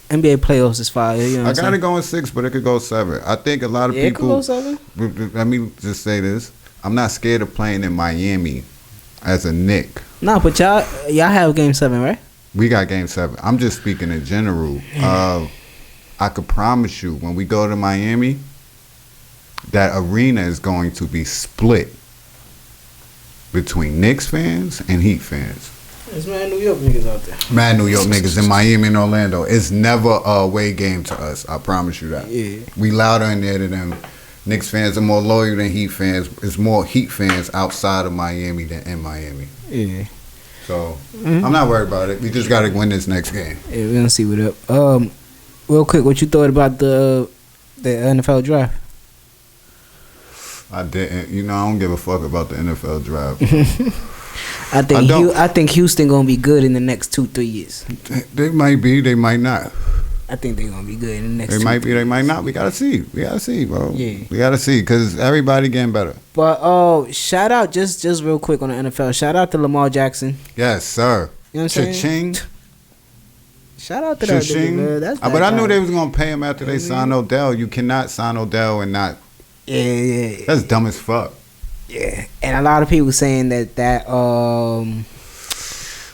[SPEAKER 2] NBA playoffs is fire. You know
[SPEAKER 3] I got it going 6, but it could go 7. I think a lot of people.
[SPEAKER 2] It could go 7.
[SPEAKER 3] Let me just say this: I'm not scared of playing in Miami as a Knick.
[SPEAKER 2] Nah, but y'all have Game 7, right?
[SPEAKER 3] We got Game 7. I'm just speaking in general. I could promise you, when we go to Miami, that arena is going to be split between Knicks fans and Heat fans.
[SPEAKER 2] There's mad New York niggas out there.
[SPEAKER 3] Mad New York niggas in Miami and Orlando. It's never a away game to us. I promise you that.
[SPEAKER 2] Yeah. We
[SPEAKER 3] louder in there than them. Knicks fans are more loyal than Heat fans. It's more Heat fans outside of Miami than in Miami.
[SPEAKER 2] Yeah.
[SPEAKER 3] So I'm not worried about it. We just got to win this next game.
[SPEAKER 2] Yeah, we're gonna see what up. Real quick, what you thought about the NFL draft?
[SPEAKER 3] I didn't. You know, I don't give a fuck about the NFL draft.
[SPEAKER 2] I think Houston gonna be good in the next 2-3 years.
[SPEAKER 3] They might be. They might not.
[SPEAKER 2] I think they're gonna be good in the next.
[SPEAKER 3] They might be. They might not. We gotta see. Bro. Yeah. We gotta see because everybody getting better.
[SPEAKER 2] But shout out just real quick on the NFL. Shout out to Lamar Jackson.
[SPEAKER 3] Yes, sir.
[SPEAKER 2] You know what I'm saying?
[SPEAKER 3] Cha-ching.
[SPEAKER 2] Shout out to that dude, man. That's
[SPEAKER 3] but I knew they was gonna pay him after they signed Odell. You cannot sign Odell and not.
[SPEAKER 2] Yeah.
[SPEAKER 3] That's dumb as fuck.
[SPEAKER 2] Yeah, and a lot of people saying that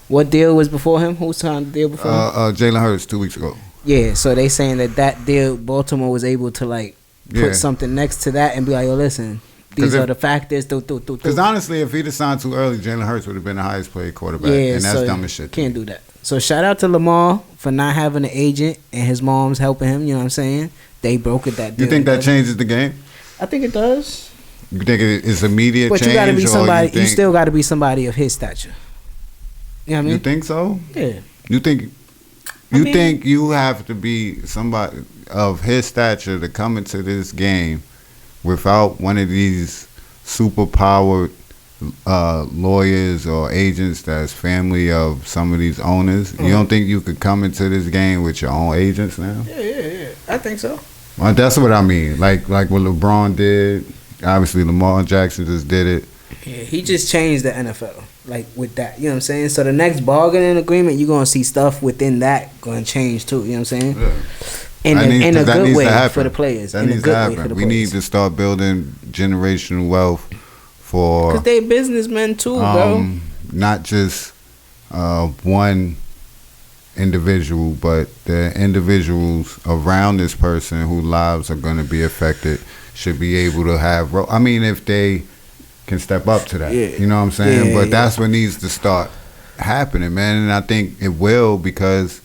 [SPEAKER 2] what deal was before him? Who signed the deal before him?
[SPEAKER 3] Jalen Hurts 2 weeks ago.
[SPEAKER 2] Yeah, so they saying that deal, Baltimore was able to like put something next to that and be like, yo, listen, these are the factors.
[SPEAKER 3] Because honestly, if he'd have signed too early, Jalen Hurts would have been the highest paid quarterback, and that's
[SPEAKER 2] so
[SPEAKER 3] dumb as shit.
[SPEAKER 2] Can't do that. So shout out to Lamar for not having an agent and his mom's helping him. You know what I'm saying? They brokered that deal.
[SPEAKER 3] You think that changes the game?
[SPEAKER 2] I think it does.
[SPEAKER 3] You think it's immediate
[SPEAKER 2] but
[SPEAKER 3] change?
[SPEAKER 2] You gotta be somebody.
[SPEAKER 3] You
[SPEAKER 2] still got to be somebody of his stature. You know what I mean?
[SPEAKER 3] You think so?
[SPEAKER 2] Yeah.
[SPEAKER 3] You think? You think you have to be somebody of his stature to come into this game without one of these super-powered lawyers or agents that's family of some of these owners? You don't think you could come into this game with your own agents now?
[SPEAKER 2] Yeah. I think so.
[SPEAKER 3] Well, that's what I mean. Like what LeBron did. Obviously, Lamar Jackson just did it.
[SPEAKER 2] Yeah, he just changed the NFL, like with that. You know what I'm saying? So the next bargaining agreement, you're gonna see stuff within that going to change too. You know what I'm saying?
[SPEAKER 3] Yeah.
[SPEAKER 2] In a good way for the players.
[SPEAKER 3] That needs to happen. We need to start building generational wealth for.
[SPEAKER 2] Because they businessmen too, bro.
[SPEAKER 3] Not just one individual, but the individuals around this person whose lives are going to be affected should be able to have. I mean, if they can step up to that, you know what I'm saying. But that's what needs to start happening, man. And I think it will, because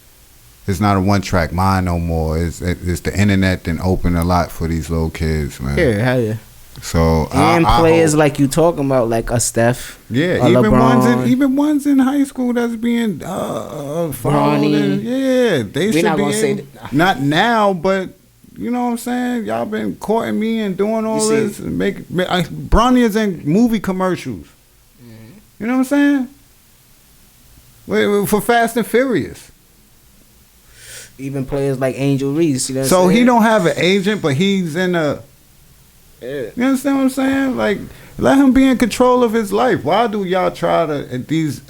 [SPEAKER 3] it's not a one-track mind no more. It's the internet that opened a lot for these little kids, man.
[SPEAKER 2] Yeah, hell yeah.
[SPEAKER 3] So
[SPEAKER 2] and players like you talking about, like a Steph,
[SPEAKER 3] a
[SPEAKER 2] even
[SPEAKER 3] LeBron. ones in high school that's being followed. They should be not now, but you know what I'm saying. Y'all been courting me and doing all this, and Bronny is in movie commercials. Mm-hmm. You know what I'm saying? For Fast and Furious.
[SPEAKER 2] Even players like Angel Reese. You know what
[SPEAKER 3] so
[SPEAKER 2] I'm saying?
[SPEAKER 3] He don't have an agent, but he's in a. Yeah. You understand what I'm saying? Like, let him be in control of his life. Why do y'all try to these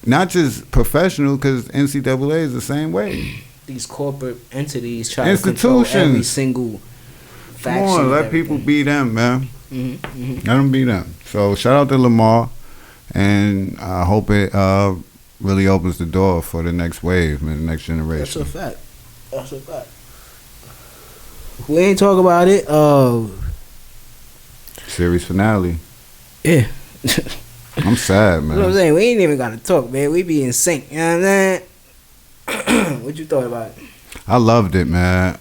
[SPEAKER 3] not just professional, because NCAA is the same way.
[SPEAKER 2] These corporate entities try to control every single faction.
[SPEAKER 3] Come on, let people be them, man. Mm-hmm. Let them be them. So shout out to Lamar, and I hope it really opens the door for the next wave and the next generation.
[SPEAKER 2] That's a fact. We ain't talk about it.
[SPEAKER 3] Series finale.
[SPEAKER 2] Yeah.
[SPEAKER 3] I'm sad, man.
[SPEAKER 2] You know what I'm saying? We ain't even gotta talk, man. We be in sync. You know what I'm saying? What you thought about it?
[SPEAKER 3] I loved it, man.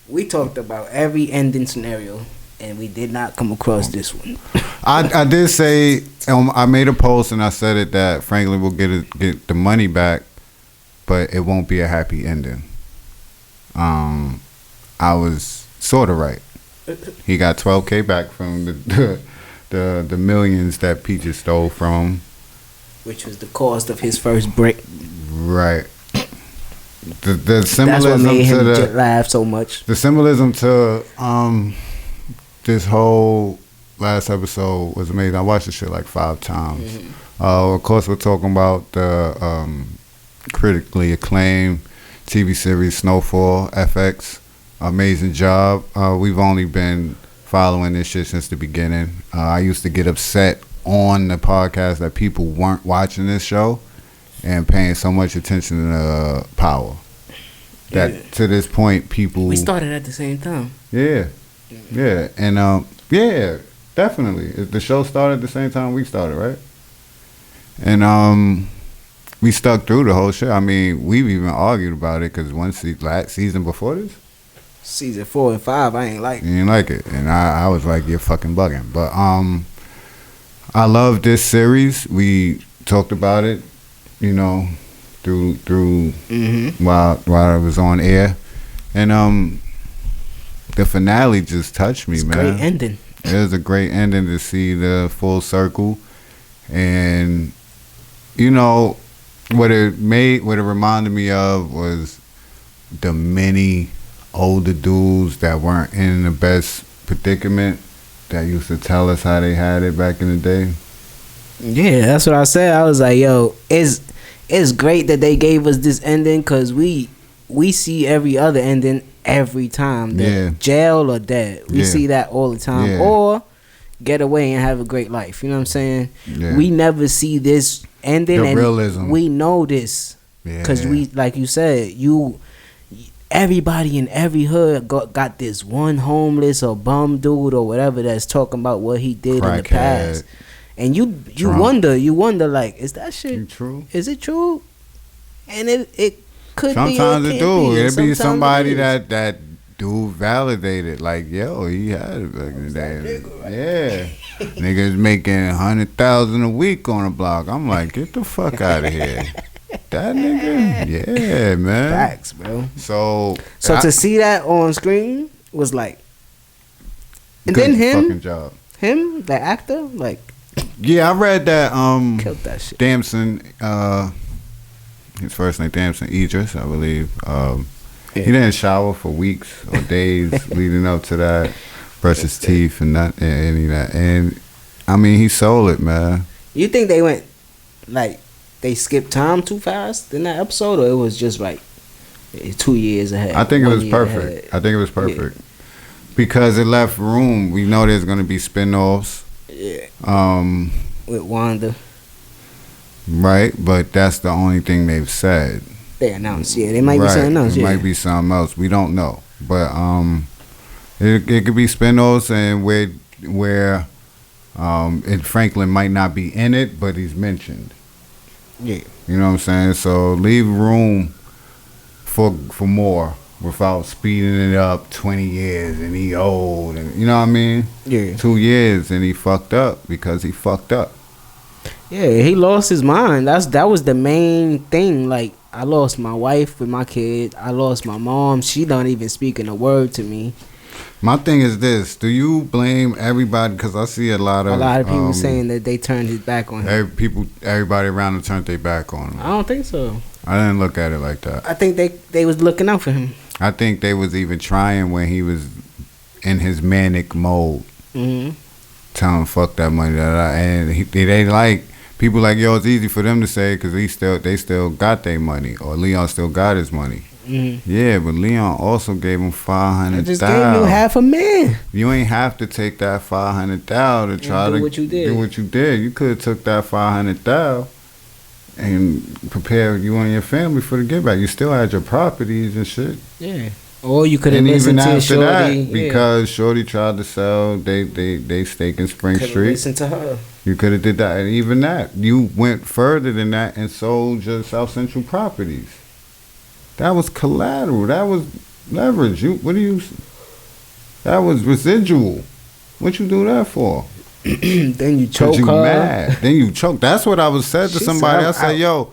[SPEAKER 2] We talked about every ending scenario, and we did not come across this one.
[SPEAKER 3] I did say, I made a post and I said it, that Franklin will get the money back, but it won't be a happy ending. I was sort of right. He got $12K back from the millions that Peaches stole from him,
[SPEAKER 2] which was the cost of his first brick.
[SPEAKER 3] Right. The symbolism, that's what made him
[SPEAKER 2] laugh so much.
[SPEAKER 3] The symbolism to this whole last episode was amazing. I watched this shit like 5 times. Mm-hmm. Of course, we're talking about the critically acclaimed TV series Snowfall, FX. Amazing job. We've only been following this shit since the beginning. I used to get upset on the podcast that people weren't watching this show and paying so much attention to Power. That to this point, people...
[SPEAKER 2] We started at the same time.
[SPEAKER 3] Yeah. Yeah. And, yeah, definitely. The show started at the same time we started, right? And, we stuck through the whole shit. I mean, we've even argued about it because last season before this,
[SPEAKER 2] season 4 and 5, I ain't like.
[SPEAKER 3] You didn't like it, and I was like, you're fucking bugging. But I love this series. We talked about it, you know, through while it was on air, and the finale just touched me, man.
[SPEAKER 2] Great ending.
[SPEAKER 3] It was a great ending to see the full circle, and you know. What it reminded me of was the many older dudes that weren't in the best predicament that used to tell us how they had it back in the day.
[SPEAKER 2] Yeah, that's what I said. I was like, yo, it's great that they gave us this ending because we see every other ending every time. Jail or dead. We see that all the time.
[SPEAKER 3] Yeah.
[SPEAKER 2] Or get away and have a great life. You know what I'm saying?
[SPEAKER 3] Yeah.
[SPEAKER 2] We never see this ending, and
[SPEAKER 3] realism.
[SPEAKER 2] We know this because we, like you said, everybody in every hood got this one homeless or bum dude or whatever that's talking about what he did in the past, and you wonder like, is that shit
[SPEAKER 3] true?
[SPEAKER 2] Is it true? And it could be.
[SPEAKER 3] Sometimes it do. It be somebody that dude validated, like, yo, he had it back in the day. Yeah. Niggas making 100,000 a week on a block. I'm like, get the fuck out of here. That nigga? Yeah, man.
[SPEAKER 2] Facts, bro.
[SPEAKER 3] So
[SPEAKER 2] to see that on screen was like, and
[SPEAKER 3] good
[SPEAKER 2] then
[SPEAKER 3] fucking job.
[SPEAKER 2] Him, the actor, like,
[SPEAKER 3] yeah, I read that
[SPEAKER 2] killed that shit.
[SPEAKER 3] Damson, his first name Damson Idris, I believe. He didn't shower for weeks or days leading up to that. Brush his teeth and not any of that. And I mean, he sold it, man.
[SPEAKER 2] You think they went like they skipped time too fast in that episode, or it was just like 2 years ahead?
[SPEAKER 3] I think it was perfect. Yeah. Because it left room. We know there's gonna be spinoffs.
[SPEAKER 2] Yeah. With Wanda.
[SPEAKER 3] Right, but that's the only thing they've said.
[SPEAKER 2] They announced, yeah. They might be something else.
[SPEAKER 3] It might be something else. We don't know, but it could be spinoffs and where Franklin might not be in it, but he's mentioned.
[SPEAKER 2] Yeah,
[SPEAKER 3] you know what I'm saying. So leave room for more without speeding it up 20 years and he old and you know what I mean.
[SPEAKER 2] Yeah,
[SPEAKER 3] 2 years and he fucked up because he fucked up.
[SPEAKER 2] Yeah, he lost his mind. That was the main thing. Like, I lost my wife with my kid. I lost my mom. She don't even speaking a word to me.
[SPEAKER 3] My thing is this: do you blame everybody? Because I see a lot of
[SPEAKER 2] people saying that they turned his back on him.
[SPEAKER 3] Everybody around him turned their back on him.
[SPEAKER 2] I don't think so.
[SPEAKER 3] I didn't look at it like that.
[SPEAKER 2] I think they was looking out for him.
[SPEAKER 3] I think they was even trying when he was in his manic mode.
[SPEAKER 2] Mm-hmm.
[SPEAKER 3] Tell him fuck that money, and they like people like, yo, it's easy for them to say because they still got their money, or Leon still got his money. Mm-hmm. Yeah, but Leon also gave him $500,000.
[SPEAKER 2] I just gave you $500,000.
[SPEAKER 3] You ain't have to take that $500,000 to try to
[SPEAKER 2] do what you did.
[SPEAKER 3] Do what you did. You could have took that $500,000 and prepared you and your family for the give back. You still had your properties and shit.
[SPEAKER 2] Yeah. Or you could have listened to Shorty.
[SPEAKER 3] That, because Shorty tried to sell they stake in Spring Street.
[SPEAKER 2] Listen to her.
[SPEAKER 3] You could have did that, and even that, you went further than that and sold your South Central properties. That was collateral. That was leverage. That was residual. What you do that for?
[SPEAKER 2] Then you choke her.
[SPEAKER 3] Mad. Then you choke. That's what I was said to somebody. I said, yo,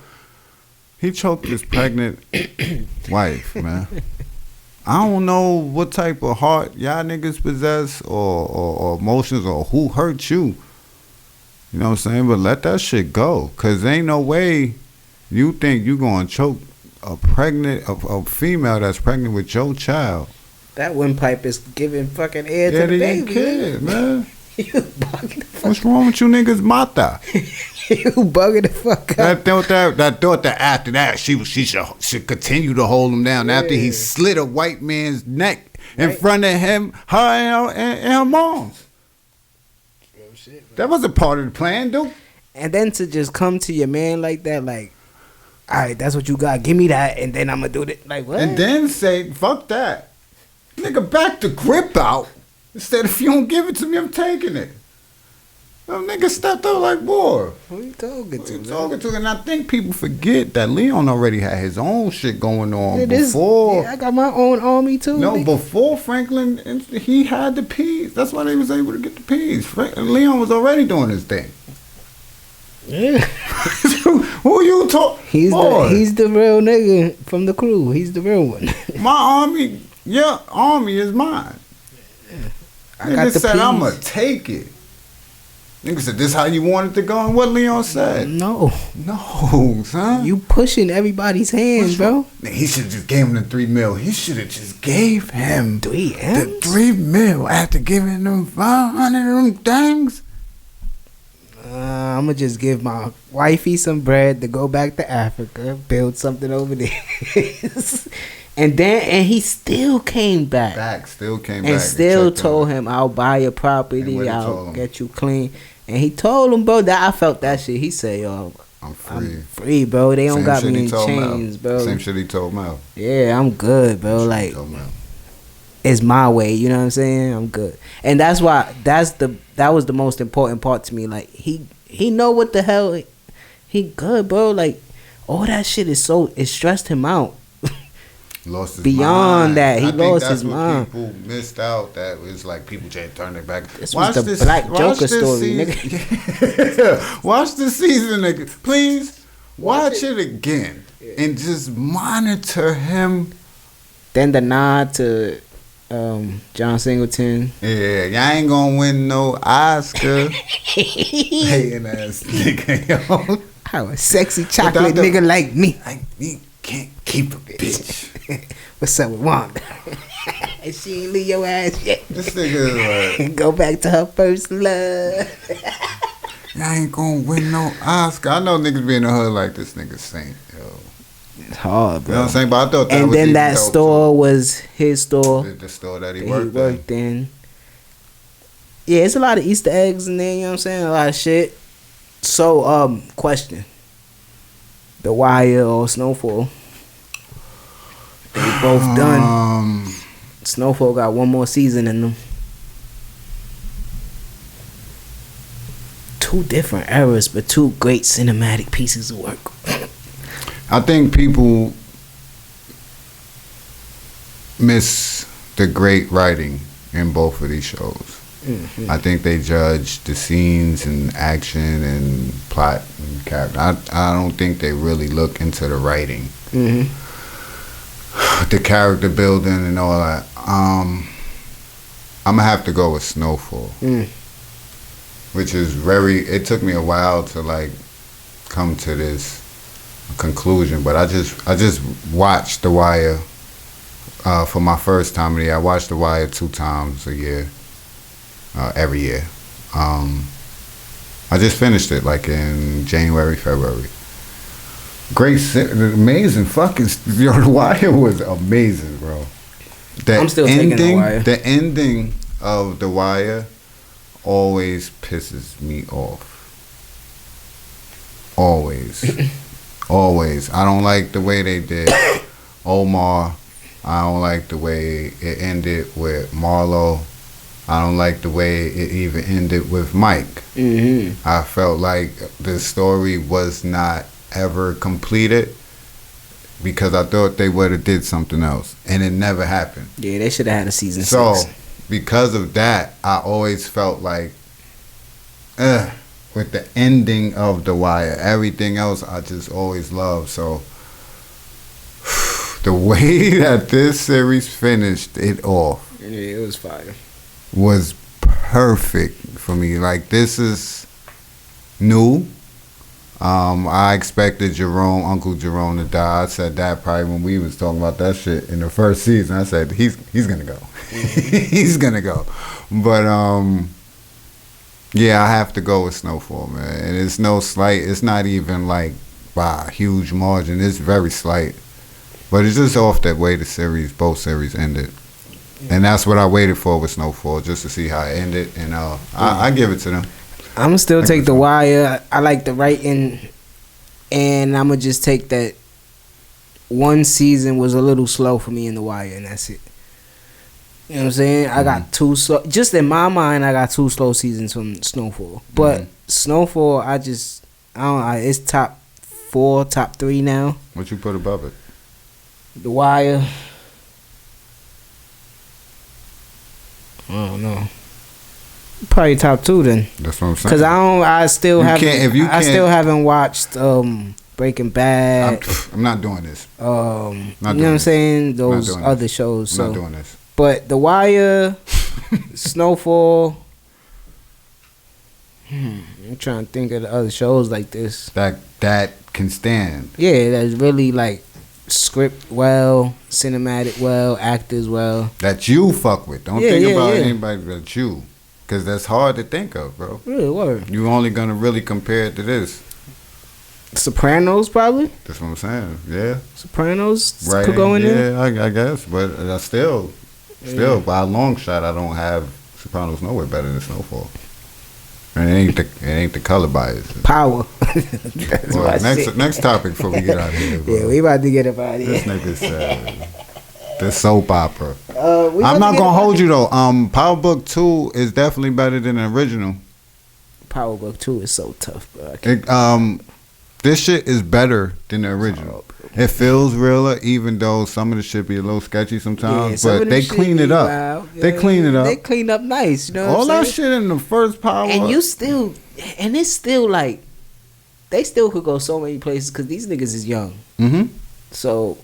[SPEAKER 3] he choked his pregnant wife, man. I don't know what type of heart y'all niggas possess or emotions or who hurt you. You know what I'm saying? But let that shit go. Because ain't no way you think you going to choke a female that's pregnant with your child.
[SPEAKER 2] That windpipe is giving fucking air to the baby.
[SPEAKER 3] Kid, man.
[SPEAKER 2] You bugging the fuck.
[SPEAKER 3] What's wrong with you niggas, mata?
[SPEAKER 2] You bugging the fuck out.
[SPEAKER 3] That thought that after that she should continue to hold him down after he slit a white man's neck in front of him, her and her moms.
[SPEAKER 2] shit, bro.
[SPEAKER 3] That was a part of the plan, dude.
[SPEAKER 2] And then to just come to your man like that, like, all right, that's what you got. Give me that, and then I'm gonna do it. Like what?
[SPEAKER 3] And then say, fuck that. Nigga, back the grip out. Instead, if you don't give it to me, I'm taking it. Them niggas stepped up like, boy.
[SPEAKER 2] Who you talking to?
[SPEAKER 3] You talking to? And I think people forget that Leon already had his own shit going on
[SPEAKER 2] This-
[SPEAKER 3] before.
[SPEAKER 2] I got my own army too.
[SPEAKER 3] No,
[SPEAKER 2] nigga.
[SPEAKER 3] before Franklin, he had the P's. That's why they was able to get the P's. Leon was already doing his thing.
[SPEAKER 2] Yeah.
[SPEAKER 3] Who you talk?
[SPEAKER 2] He's the real nigga from the crew. He's the real one.
[SPEAKER 3] My army, your army is mine.
[SPEAKER 2] I got the
[SPEAKER 3] said,
[SPEAKER 2] P's.
[SPEAKER 3] I'ma take it. Nigga said, this how you want it to go? And what Leon said?
[SPEAKER 2] No,
[SPEAKER 3] son.
[SPEAKER 2] you pushing everybody's hands, bro.
[SPEAKER 3] Nigga, he should have just gave him the $3 million. He should have just gave him
[SPEAKER 2] 3
[SPEAKER 3] the
[SPEAKER 2] M's?
[SPEAKER 3] $3 million after giving them 500 of them things.
[SPEAKER 2] I'm gonna just give my wifey some bread to go back to Africa, build something over there, and he still came back.
[SPEAKER 3] Still came
[SPEAKER 2] And
[SPEAKER 3] back.
[SPEAKER 2] still
[SPEAKER 3] checked
[SPEAKER 2] told
[SPEAKER 3] on
[SPEAKER 2] him, I'll buy your
[SPEAKER 3] And
[SPEAKER 2] property,
[SPEAKER 3] what he
[SPEAKER 2] I'll
[SPEAKER 3] told him?
[SPEAKER 2] get you clean. And he told him, bro, that I felt that shit. He said, yo,
[SPEAKER 3] I'm free.
[SPEAKER 2] I'm free, bro. They don't
[SPEAKER 3] Same
[SPEAKER 2] got
[SPEAKER 3] shit
[SPEAKER 2] me
[SPEAKER 3] he
[SPEAKER 2] in
[SPEAKER 3] told
[SPEAKER 2] chains,
[SPEAKER 3] Mel.
[SPEAKER 2] bro.
[SPEAKER 3] Same shit he told Mel.
[SPEAKER 2] Yeah, I'm good, bro.
[SPEAKER 3] Same shit
[SPEAKER 2] Like,
[SPEAKER 3] he told Mel.
[SPEAKER 2] it's my way, you know what I'm saying? I'm good. And that's why that was the most important part to me. Like, he know what the hell he good, bro. Like, all that shit it stressed him out.
[SPEAKER 3] Lost his
[SPEAKER 2] Beyond
[SPEAKER 3] mind.
[SPEAKER 2] that, he
[SPEAKER 3] I think
[SPEAKER 2] lost
[SPEAKER 3] that's
[SPEAKER 2] his
[SPEAKER 3] what
[SPEAKER 2] mind.
[SPEAKER 3] People missed out. That was like people just turned their back.
[SPEAKER 2] This was the Black Joker story,
[SPEAKER 3] nigga. Watch this season, nigga. Please watch it again and just monitor him.
[SPEAKER 2] Then the nod to John Singleton.
[SPEAKER 3] Yeah, y'all ain't gonna win no Oscar. Hating ass nigga, yo.
[SPEAKER 2] How a sexy chocolate
[SPEAKER 3] Without the-
[SPEAKER 2] nigga like me.
[SPEAKER 3] Like me can't keep a bitch.
[SPEAKER 2] What's up with Wanda? She ain't leave your ass yet.
[SPEAKER 3] This nigga is like,
[SPEAKER 2] Go back to her first love.
[SPEAKER 3] y'all ain't gonna win no Oscar. I know niggas be in the hood like this nigga saint, yo.
[SPEAKER 2] It's hard,
[SPEAKER 3] You know what
[SPEAKER 2] bro.
[SPEAKER 3] I'm saying? But I thought that
[SPEAKER 2] And
[SPEAKER 3] was
[SPEAKER 2] then
[SPEAKER 3] even
[SPEAKER 2] that
[SPEAKER 3] dope,
[SPEAKER 2] store was his store.
[SPEAKER 3] too. The store that he
[SPEAKER 2] That he
[SPEAKER 3] worked,
[SPEAKER 2] worked in. Yeah, it's a lot of Easter eggs in there, you know what I'm saying? A lot of shit. So, question. The Wire or Snowfall? They both done. Snowfall got one more season in them. 2 different eras, but 2 great cinematic pieces of work.
[SPEAKER 3] I think people miss the great writing in both of these shows.
[SPEAKER 2] Mm-hmm.
[SPEAKER 3] I think they judge the scenes and action and plot and character. I don't think they really look into the writing, the character building and all that. I'm gonna have to go with Snowfall, which is it took me a while to like come to this conclusion, but I just watched The Wire for my first time of the year. I watched The Wire 2 times a year. Every year. I just finished it like in January, February. Amazing fucking. Yo, The Wire was amazing, bro.
[SPEAKER 2] I'm still taking The Wire.
[SPEAKER 3] The ending of The Wire always pisses me off. Always. Always. I don't like the way they did Omar. I don't like the way it ended with Marlo. I don't like the way it even ended with Mike. I felt like the story was not ever completed because I thought they would have did something else, and it never happened.
[SPEAKER 2] Yeah, they should have had a season 6.
[SPEAKER 3] So, because of that, I always felt like, with the ending of The Wire, everything else I just always loved. So, the way that this series finished it off.
[SPEAKER 2] Yeah, it was fire.
[SPEAKER 3] Was perfect for me. Like, this is new. I expected Uncle Jerome to die. I said that probably when we was talking about that shit in the first season. I said he's gonna go. He's gonna go. But yeah, I have to go with Snowfall, man. And it's no slight. It's not even like by a huge margin. It's very slight. But it's just off that way both series ended. And that's what I waited for with Snowfall, just to see how it ended. And I give it to them.
[SPEAKER 2] I'ma still take The Wire. I like the writing, and I'ma just take that one season was a little slow for me in The Wire, and that's it. You know what I'm saying? I got two slow. Just in my mind, I got 2 slow seasons from Snowfall. But Snowfall, I don't. It's top 4, top 3 now.
[SPEAKER 3] What you put above it?
[SPEAKER 2] The Wire. I don't know. Probably top 2 then.
[SPEAKER 3] That's what I'm saying.
[SPEAKER 2] Cause I still haven't watched Breaking Bad.
[SPEAKER 3] I'm not doing this.
[SPEAKER 2] You know what I'm saying? Those other shows.
[SPEAKER 3] I'm not doing this.
[SPEAKER 2] But The Wire, Snowfall. I'm trying to think of the other shows like this.
[SPEAKER 3] That can stand.
[SPEAKER 2] Yeah, that's really like script well, cinematic well, actors well.
[SPEAKER 3] That you fuck with. Don't think about anybody but you. Because that's hard to think of, bro.
[SPEAKER 2] Really, word.
[SPEAKER 3] You only going to really compare it to this.
[SPEAKER 2] Sopranos, probably?
[SPEAKER 3] That's what I'm saying. Yeah.
[SPEAKER 2] Sopranos
[SPEAKER 3] Right.
[SPEAKER 2] could go in there?
[SPEAKER 3] Yeah, I guess. But I still, by a long shot, I don't have Sopranos nowhere better than Snowfall. And it ain't the color bias.
[SPEAKER 2] Power.
[SPEAKER 3] Well, next topic before we get out of here, bro.
[SPEAKER 2] Yeah, we about to get up out of here.
[SPEAKER 3] This nigga said the soap opera.
[SPEAKER 2] I'm
[SPEAKER 3] I'm not gonna hold you though. Power Book 2 is definitely better than the original.
[SPEAKER 2] Power Book 2 is so tough, bro.
[SPEAKER 3] This shit is better than the original. It feels realer, even though some of the shit be a little sketchy sometimes.
[SPEAKER 2] Yeah,
[SPEAKER 3] but they clean it up.
[SPEAKER 2] Wild.
[SPEAKER 3] They clean it up.
[SPEAKER 2] They clean up nice. You know
[SPEAKER 3] all
[SPEAKER 2] what I'm
[SPEAKER 3] that
[SPEAKER 2] saying?
[SPEAKER 3] shit in the first Power.
[SPEAKER 2] And you still, and it's still like, they still could go so many places because these niggas is young.
[SPEAKER 3] Mm-hmm.
[SPEAKER 2] So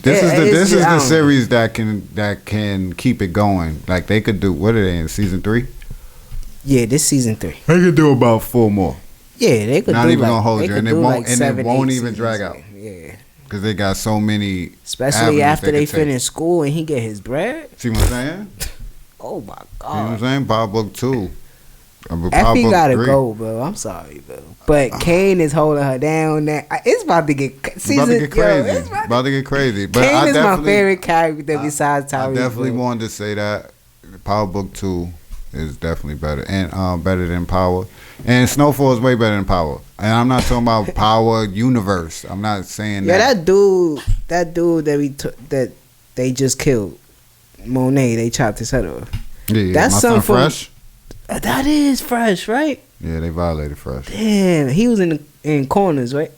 [SPEAKER 3] this is the series that can keep it going. Like they could do. What are they in season 3?
[SPEAKER 2] Yeah, this season 3.
[SPEAKER 3] They could do about 4 more.
[SPEAKER 2] Yeah, they could.
[SPEAKER 3] Not
[SPEAKER 2] do
[SPEAKER 3] even
[SPEAKER 2] like,
[SPEAKER 3] gonna hold you, and it won't even drag out.
[SPEAKER 2] Yeah,
[SPEAKER 3] because they got so many.
[SPEAKER 2] Especially after they finish school and he get his bread.
[SPEAKER 3] See what I'm saying?
[SPEAKER 2] Oh my
[SPEAKER 3] God! You
[SPEAKER 2] god!
[SPEAKER 3] know what I'm saying? Power Book 2.
[SPEAKER 2] Effie gotta go, bro. I'm sorry, bro. But Kane is holding her down. There, it's about to get
[SPEAKER 3] crazy. About to get crazy. But
[SPEAKER 2] Kane is my favorite character besides Tyrese.
[SPEAKER 3] I definitely wanted to say that Power Book 2 is definitely better and better than Power. And Snowfall is way better than Power. And I'm not talking about Power Universe. I'm not saying that.
[SPEAKER 2] Yeah, that dude that they just killed, Monet. They chopped his head off.
[SPEAKER 3] Yeah,
[SPEAKER 2] that's
[SPEAKER 3] my
[SPEAKER 2] something
[SPEAKER 3] son Fresh.
[SPEAKER 2] That is Fresh, right?
[SPEAKER 3] Yeah, they violated Fresh.
[SPEAKER 2] Damn, he was in corners, right?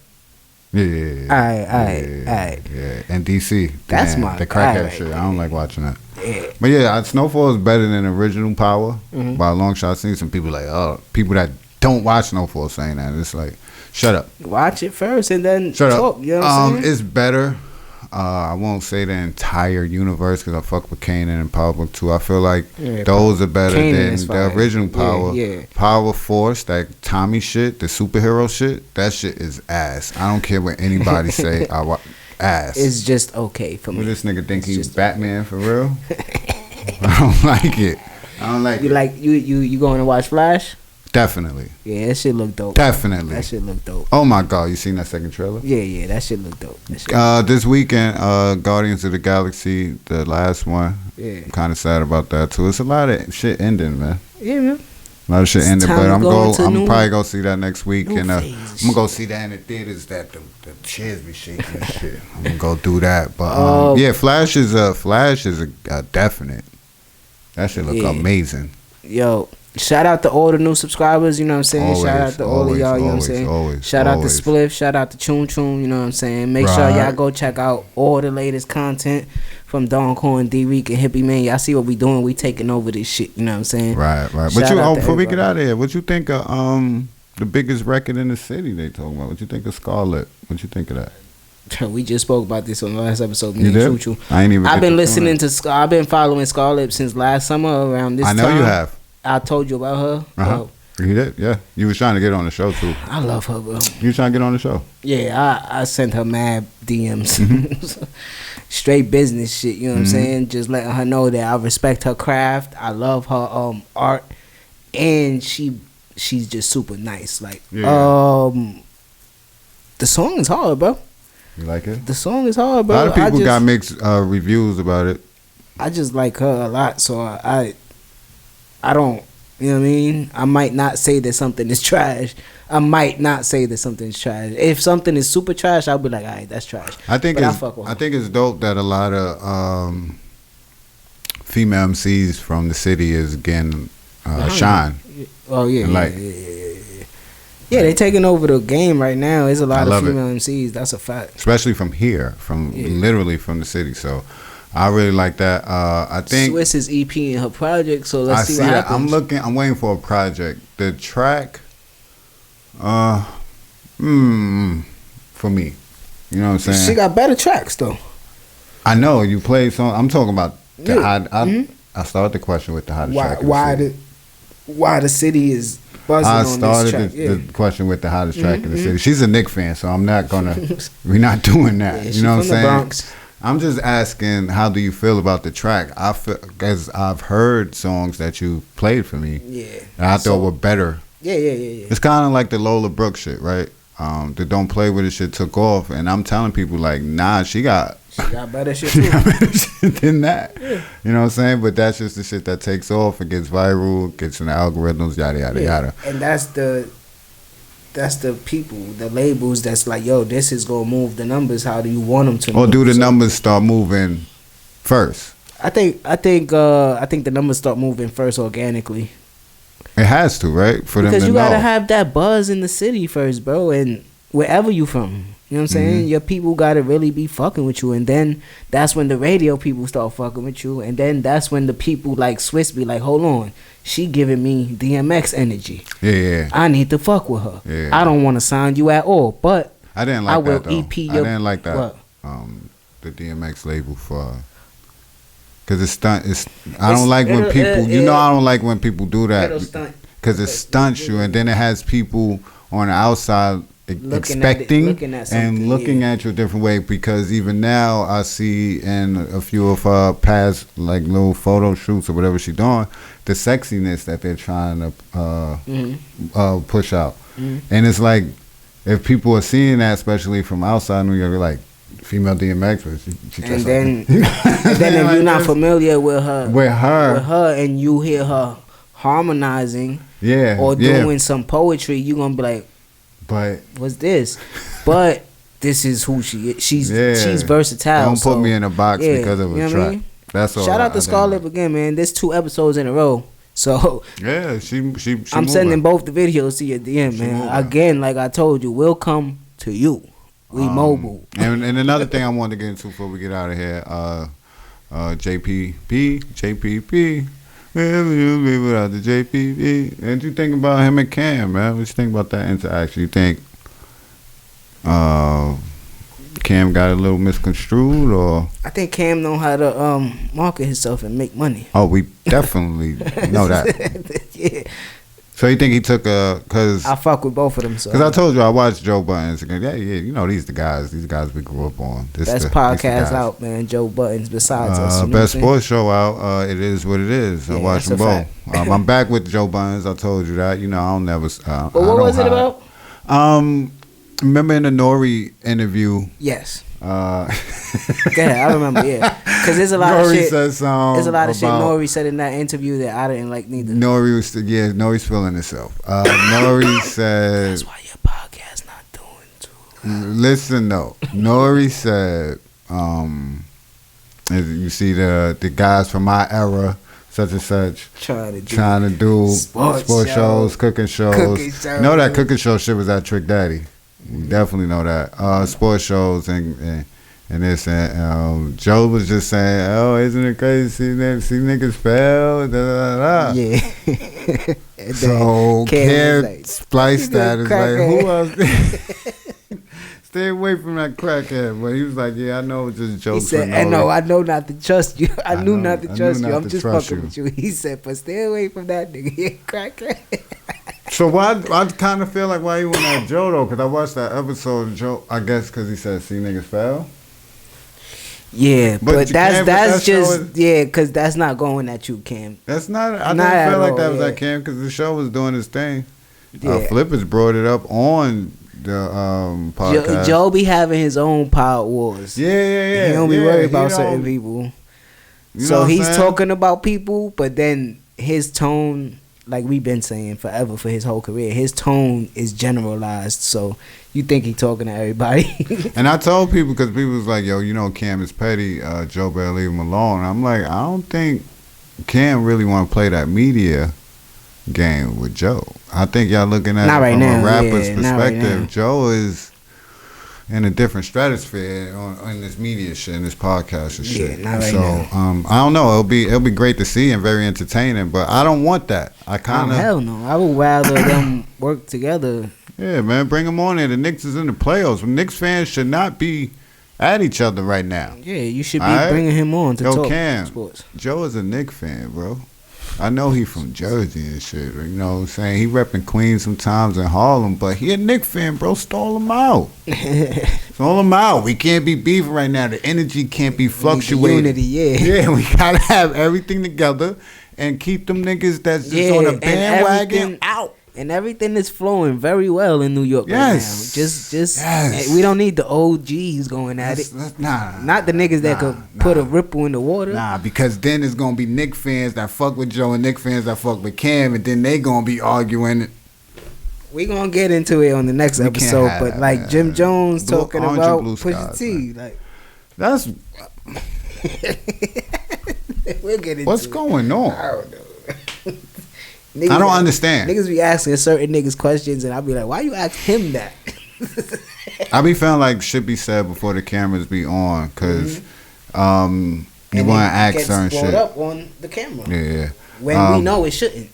[SPEAKER 3] Yeah.
[SPEAKER 2] Alright.
[SPEAKER 3] Yeah, and DC.
[SPEAKER 2] That's my
[SPEAKER 3] the crackhead
[SPEAKER 2] right
[SPEAKER 3] shit.
[SPEAKER 2] there.
[SPEAKER 3] I don't like watching that.
[SPEAKER 2] Yeah.
[SPEAKER 3] But yeah, Snowfall is better than original Power by a long shot. I've seen some people people that don't watch Snowfall saying that. It's like, shut up.
[SPEAKER 2] Watch it first and then
[SPEAKER 3] shut
[SPEAKER 2] talk.
[SPEAKER 3] Up.
[SPEAKER 2] You know what I'm saying?
[SPEAKER 3] It's better. I won't say the entire universe because I fuck with Kanan and Power Book 2. I feel like those are better than the original Power.
[SPEAKER 2] Yeah.
[SPEAKER 3] Power Force, that Tommy shit, the superhero shit, that shit is ass. I don't care what anybody say. Ass.
[SPEAKER 2] It's just okay for me.
[SPEAKER 3] What this nigga think he's Batman for real? I don't like it.
[SPEAKER 2] You going to watch Flash?
[SPEAKER 3] Definitely.
[SPEAKER 2] Yeah, that shit look dope.
[SPEAKER 3] Definitely.
[SPEAKER 2] That shit look dope.
[SPEAKER 3] Oh my god, you seen that second trailer?
[SPEAKER 2] Yeah, that shit look dope.
[SPEAKER 3] This weekend, Guardians of the Galaxy, the last one.
[SPEAKER 2] Yeah.
[SPEAKER 3] I'm kind of sad about that too. It's a lot of shit ending, man.
[SPEAKER 2] Yeah, man.
[SPEAKER 3] A lot of shit ending, but I'm probably gonna see that next week, and I'm gonna go see that in the theaters that the chairs be shaking and shit. I'm gonna go do that, but yeah, Flash is a definite. That shit look amazing.
[SPEAKER 2] Yo, shout out to all the new subscribers, you know what I'm saying? Shout out to all of y'all, you know what I'm saying? Shout out to Spliff, shout out to Choon Choon, you know what I'm saying? Make sure y'all go check out all the latest content from Don Corn, D-Reek, and Hippie Man. Y'all see what we doing? We taking over this shit, you know what I'm saying?
[SPEAKER 3] Right. But before we get out of here, what you think of the biggest record in the city they talking about? What you think of Scarelip? What you think of that?
[SPEAKER 2] We just spoke about this on the last episode.
[SPEAKER 3] You did? I ain't even.
[SPEAKER 2] I've been listening to. I've been following Scarelip since last summer around this time.
[SPEAKER 3] I know you have.
[SPEAKER 2] I told you about her.
[SPEAKER 3] You did? Yeah. You was trying to get on the show too.
[SPEAKER 2] I love her, bro.
[SPEAKER 3] You was trying to get on the show?
[SPEAKER 2] Yeah, I sent her mad DMs. Straight business shit, you know what I'm saying? Just letting her know that I respect her craft. I love her art, and she's just super nice. Like the song is hard, bro.
[SPEAKER 3] You like it?
[SPEAKER 2] The song is hard, bro.
[SPEAKER 3] A lot of people got mixed reviews about it.
[SPEAKER 2] I just like her a lot, so I don't You know what I mean? I might not say that something is trash. I might not say that something is trash. If something is super trash, I'll be like, all right, that's trash.
[SPEAKER 3] I think it's dope that a lot of female MCs from the city is getting shine.
[SPEAKER 2] Oh yeah,
[SPEAKER 3] like,
[SPEAKER 2] yeah, they taking over the game right now. There's a lot of female MCs. That's a fact.
[SPEAKER 3] Especially from here, literally from the city. So I really like that. I think
[SPEAKER 2] Swiss is EP in her project. So let's see what happens.
[SPEAKER 3] I'm waiting for a project. The track, for me, you know what I'm saying.
[SPEAKER 2] She got better tracks though.
[SPEAKER 3] I know you played song. I'm talking about the I started the question with the hottest track.
[SPEAKER 2] Why the city is buzzing on this track? I started
[SPEAKER 3] the question with the hottest track in the city. She's a Knicks fan, so I'm not gonna. We're not doing that. You know what I'm saying?
[SPEAKER 2] Bronx.
[SPEAKER 3] I'm just asking, how do you feel about the track? I feel, because I've heard songs that you played for me, and I thought were better. Yeah. It's kind of like the Lola Brooke shit, right? The Don't Play With It shit took off, and I'm telling people like, nah, she got
[SPEAKER 2] better shit too.
[SPEAKER 3] Than that. Yeah. You know what I'm saying? But that's just the shit that takes off. It gets viral, gets in the algorithms, yada yada yada.
[SPEAKER 2] And that's the people, the labels that's like, yo, this is gonna move the numbers. How do you want them to move?
[SPEAKER 3] Or do the numbers start moving first?
[SPEAKER 2] I think the numbers start moving first organically.
[SPEAKER 3] It has to, right? For them to know.
[SPEAKER 2] Because you gotta have that buzz in the city first, bro, and wherever you from. You know what I'm saying? Your people gotta really be fucking with you, and then that's when the radio people start fucking with you, and then that's when the people like Swiss be like, hold on, she giving me DMX energy.
[SPEAKER 3] Yeah.
[SPEAKER 2] I need to fuck with her.
[SPEAKER 3] Yeah.
[SPEAKER 2] I don't want to sign you at all, but
[SPEAKER 3] I didn't like that though.
[SPEAKER 2] EP
[SPEAKER 3] I didn't like that.
[SPEAKER 2] What?
[SPEAKER 3] The DMX label for. Cause I don't like when people. I don't like when people do that. Cause it stunts you, and then it has people on the outside expecting and looking at you a different way. Because even now I see in a few of her past like little photo shoots or whatever she's doing, the sexiness that they're trying to push out. And it's like, if people are seeing that, especially from outside New York, they're like, female DMX, she
[SPEAKER 2] and then if you're not familiar with her and you hear her harmonizing or doing some poetry, you're gonna be like, but what's this? But this is who she is. She's versatile.
[SPEAKER 3] Don't put me in a box because of a track. That's all.
[SPEAKER 2] Shout out to Scarelip again, man. There's 2 episodes in a row. So
[SPEAKER 3] she
[SPEAKER 2] I'm sending both the videos to your DM, man. Again, like I told you, we'll come to you. We mobile.
[SPEAKER 3] And another thing I wanted to get into before we get out of here, JPP. Without the JPP. And you think about him and Cam, man? What you think about that interaction? You think Cam got a little misconstrued, or?
[SPEAKER 2] I think Cam know how to market himself and make money.
[SPEAKER 3] Oh, we definitely know that.
[SPEAKER 2] Yeah.
[SPEAKER 3] So you think he took cause
[SPEAKER 2] I fuck with both of them.
[SPEAKER 3] Because I told you I watched Joe Budden's. Yeah, you know these guys we grew up on.
[SPEAKER 2] Best podcast out, man. Joe Budden's besides us.
[SPEAKER 3] Best sports show out. It is what it is. I watch them both. I'm back with Joe Budden's. I told you that. I'll never.
[SPEAKER 2] But what was it about?
[SPEAKER 3] Remember in the Nori interview?
[SPEAKER 2] Yes. Yeah, I remember. Yeah, because there's a lot of shit. There's a lot of shit Nori said in that interview that I didn't like neither.
[SPEAKER 3] Nori's feeling himself. Nori said.
[SPEAKER 2] That's why your podcast not doing too.
[SPEAKER 3] Listen though, Nori said, you see the guys from my era, such and such, trying to do sports shows, cooking shows. Know that cooking show shit was at Trick Daddy. We definitely know that. Sports shows and this, and Joe was just saying, oh, isn't it crazy see niggas fail? Da, da, da. Yeah. So Cam like, spliced that. It's like, who else? Stay away from that crackhead. But he was like, yeah, I know it's just jokes.
[SPEAKER 2] He said, I know not to trust you. I knew not to trust you. I'm just fucking with you. He said, but stay away from that nigga. Yeah, crackhead.
[SPEAKER 3] So why I kind of feel like why you went at Joe though, because I watched that episode of Joe. I guess because he said see niggas fail.
[SPEAKER 2] Yeah, but that's just because that's not going at you, Cam.
[SPEAKER 3] That's not. I didn't feel like that was at Cam because the show was doing his thing. Flippers brought it up on the podcast.
[SPEAKER 2] Joe be having his own power wars.
[SPEAKER 3] Yeah.
[SPEAKER 2] He don't be worried about certain people. So he's talking about people, but then his tone like we've been saying forever for his whole career, his tone is generalized. So you think he talking to everybody.
[SPEAKER 3] And I told people, because people was like, yo, Cam is petty. Joe better leave him alone. I'm like, I don't think Cam really want to play that media game with Joe. I think y'all looking at
[SPEAKER 2] not
[SPEAKER 3] it
[SPEAKER 2] right
[SPEAKER 3] from
[SPEAKER 2] now.
[SPEAKER 3] a rapper's
[SPEAKER 2] Yeah, not right
[SPEAKER 3] perspective.
[SPEAKER 2] now.
[SPEAKER 3] Joe is in a different stratosphere on this media shit and this podcast and shit.
[SPEAKER 2] Yeah, not right
[SPEAKER 3] so
[SPEAKER 2] now.
[SPEAKER 3] I don't know. It'll be great to see and very entertaining, but I don't want that. I kind of
[SPEAKER 2] hell no. I would rather them work together.
[SPEAKER 3] Yeah, man, bring them on there. The Knicks is in the playoffs. Knicks fans should not be at each other right now.
[SPEAKER 2] Yeah, you should be
[SPEAKER 3] All right?
[SPEAKER 2] bringing him on to talk
[SPEAKER 3] Cam,
[SPEAKER 2] sports.
[SPEAKER 3] Joe is a Knicks fan, bro. I know he from Jersey and shit. You know what I'm saying? He repping Queens sometimes in Harlem, but he a Knicks fan, bro. Stall him out. Stall him out. We can't be beefing right now. The energy can't be fluctuating.
[SPEAKER 2] Unity, yeah.
[SPEAKER 3] Yeah, we gotta have everything together and keep them niggas that's just on a bandwagon out.
[SPEAKER 2] And everything is flowing very well in New York right now. Just
[SPEAKER 3] Yes.
[SPEAKER 2] we don't need the OGs going at it. Not the niggas that could put a ripple in the water.
[SPEAKER 3] Nah, because then it's gonna be Knicks fans that fuck with Joe and Knicks fans that fuck with Cam, and then they gonna be arguing.
[SPEAKER 2] We gonna get into it on the next episode, but like Jim Jones talking about Pusha T, like
[SPEAKER 3] that's
[SPEAKER 2] we'll get into
[SPEAKER 3] what's
[SPEAKER 2] it.
[SPEAKER 3] going on.
[SPEAKER 2] I don't know.
[SPEAKER 3] I don't understand.
[SPEAKER 2] Niggas be asking certain niggas questions, and I be like, "Why you ask him that?"
[SPEAKER 3] I be feeling like shit be said before the cameras be on, cause you want to ask certain shit
[SPEAKER 2] up on the camera.
[SPEAKER 3] Yeah,
[SPEAKER 2] when we know it shouldn't.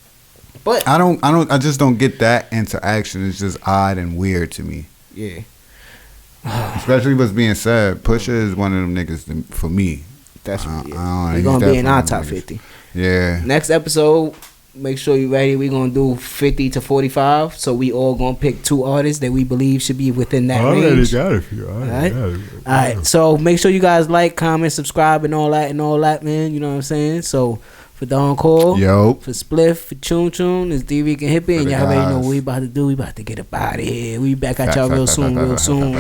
[SPEAKER 2] But
[SPEAKER 3] I just don't get that interaction. It's just odd and weird to me.
[SPEAKER 2] Yeah.
[SPEAKER 3] Especially what's being said. Pusha is one of them niggas for me.
[SPEAKER 2] That's
[SPEAKER 3] he's
[SPEAKER 2] we're gonna be in our top 50.
[SPEAKER 3] Yeah.
[SPEAKER 2] Next episode, make sure you ready. We're gonna do 50 to 45. So we all gonna pick 2 artists that we believe should be within that range.
[SPEAKER 3] got it for you.
[SPEAKER 2] All right. So make sure you guys like, comment, subscribe, and all that, man. You know what I'm saying? So for Don Cole,
[SPEAKER 3] Yo.
[SPEAKER 2] for Spliff, for Chun Chun, it's Dricanhippie, and y'all already know what we about to do. We about to get up out of here. We back at y'all real soon.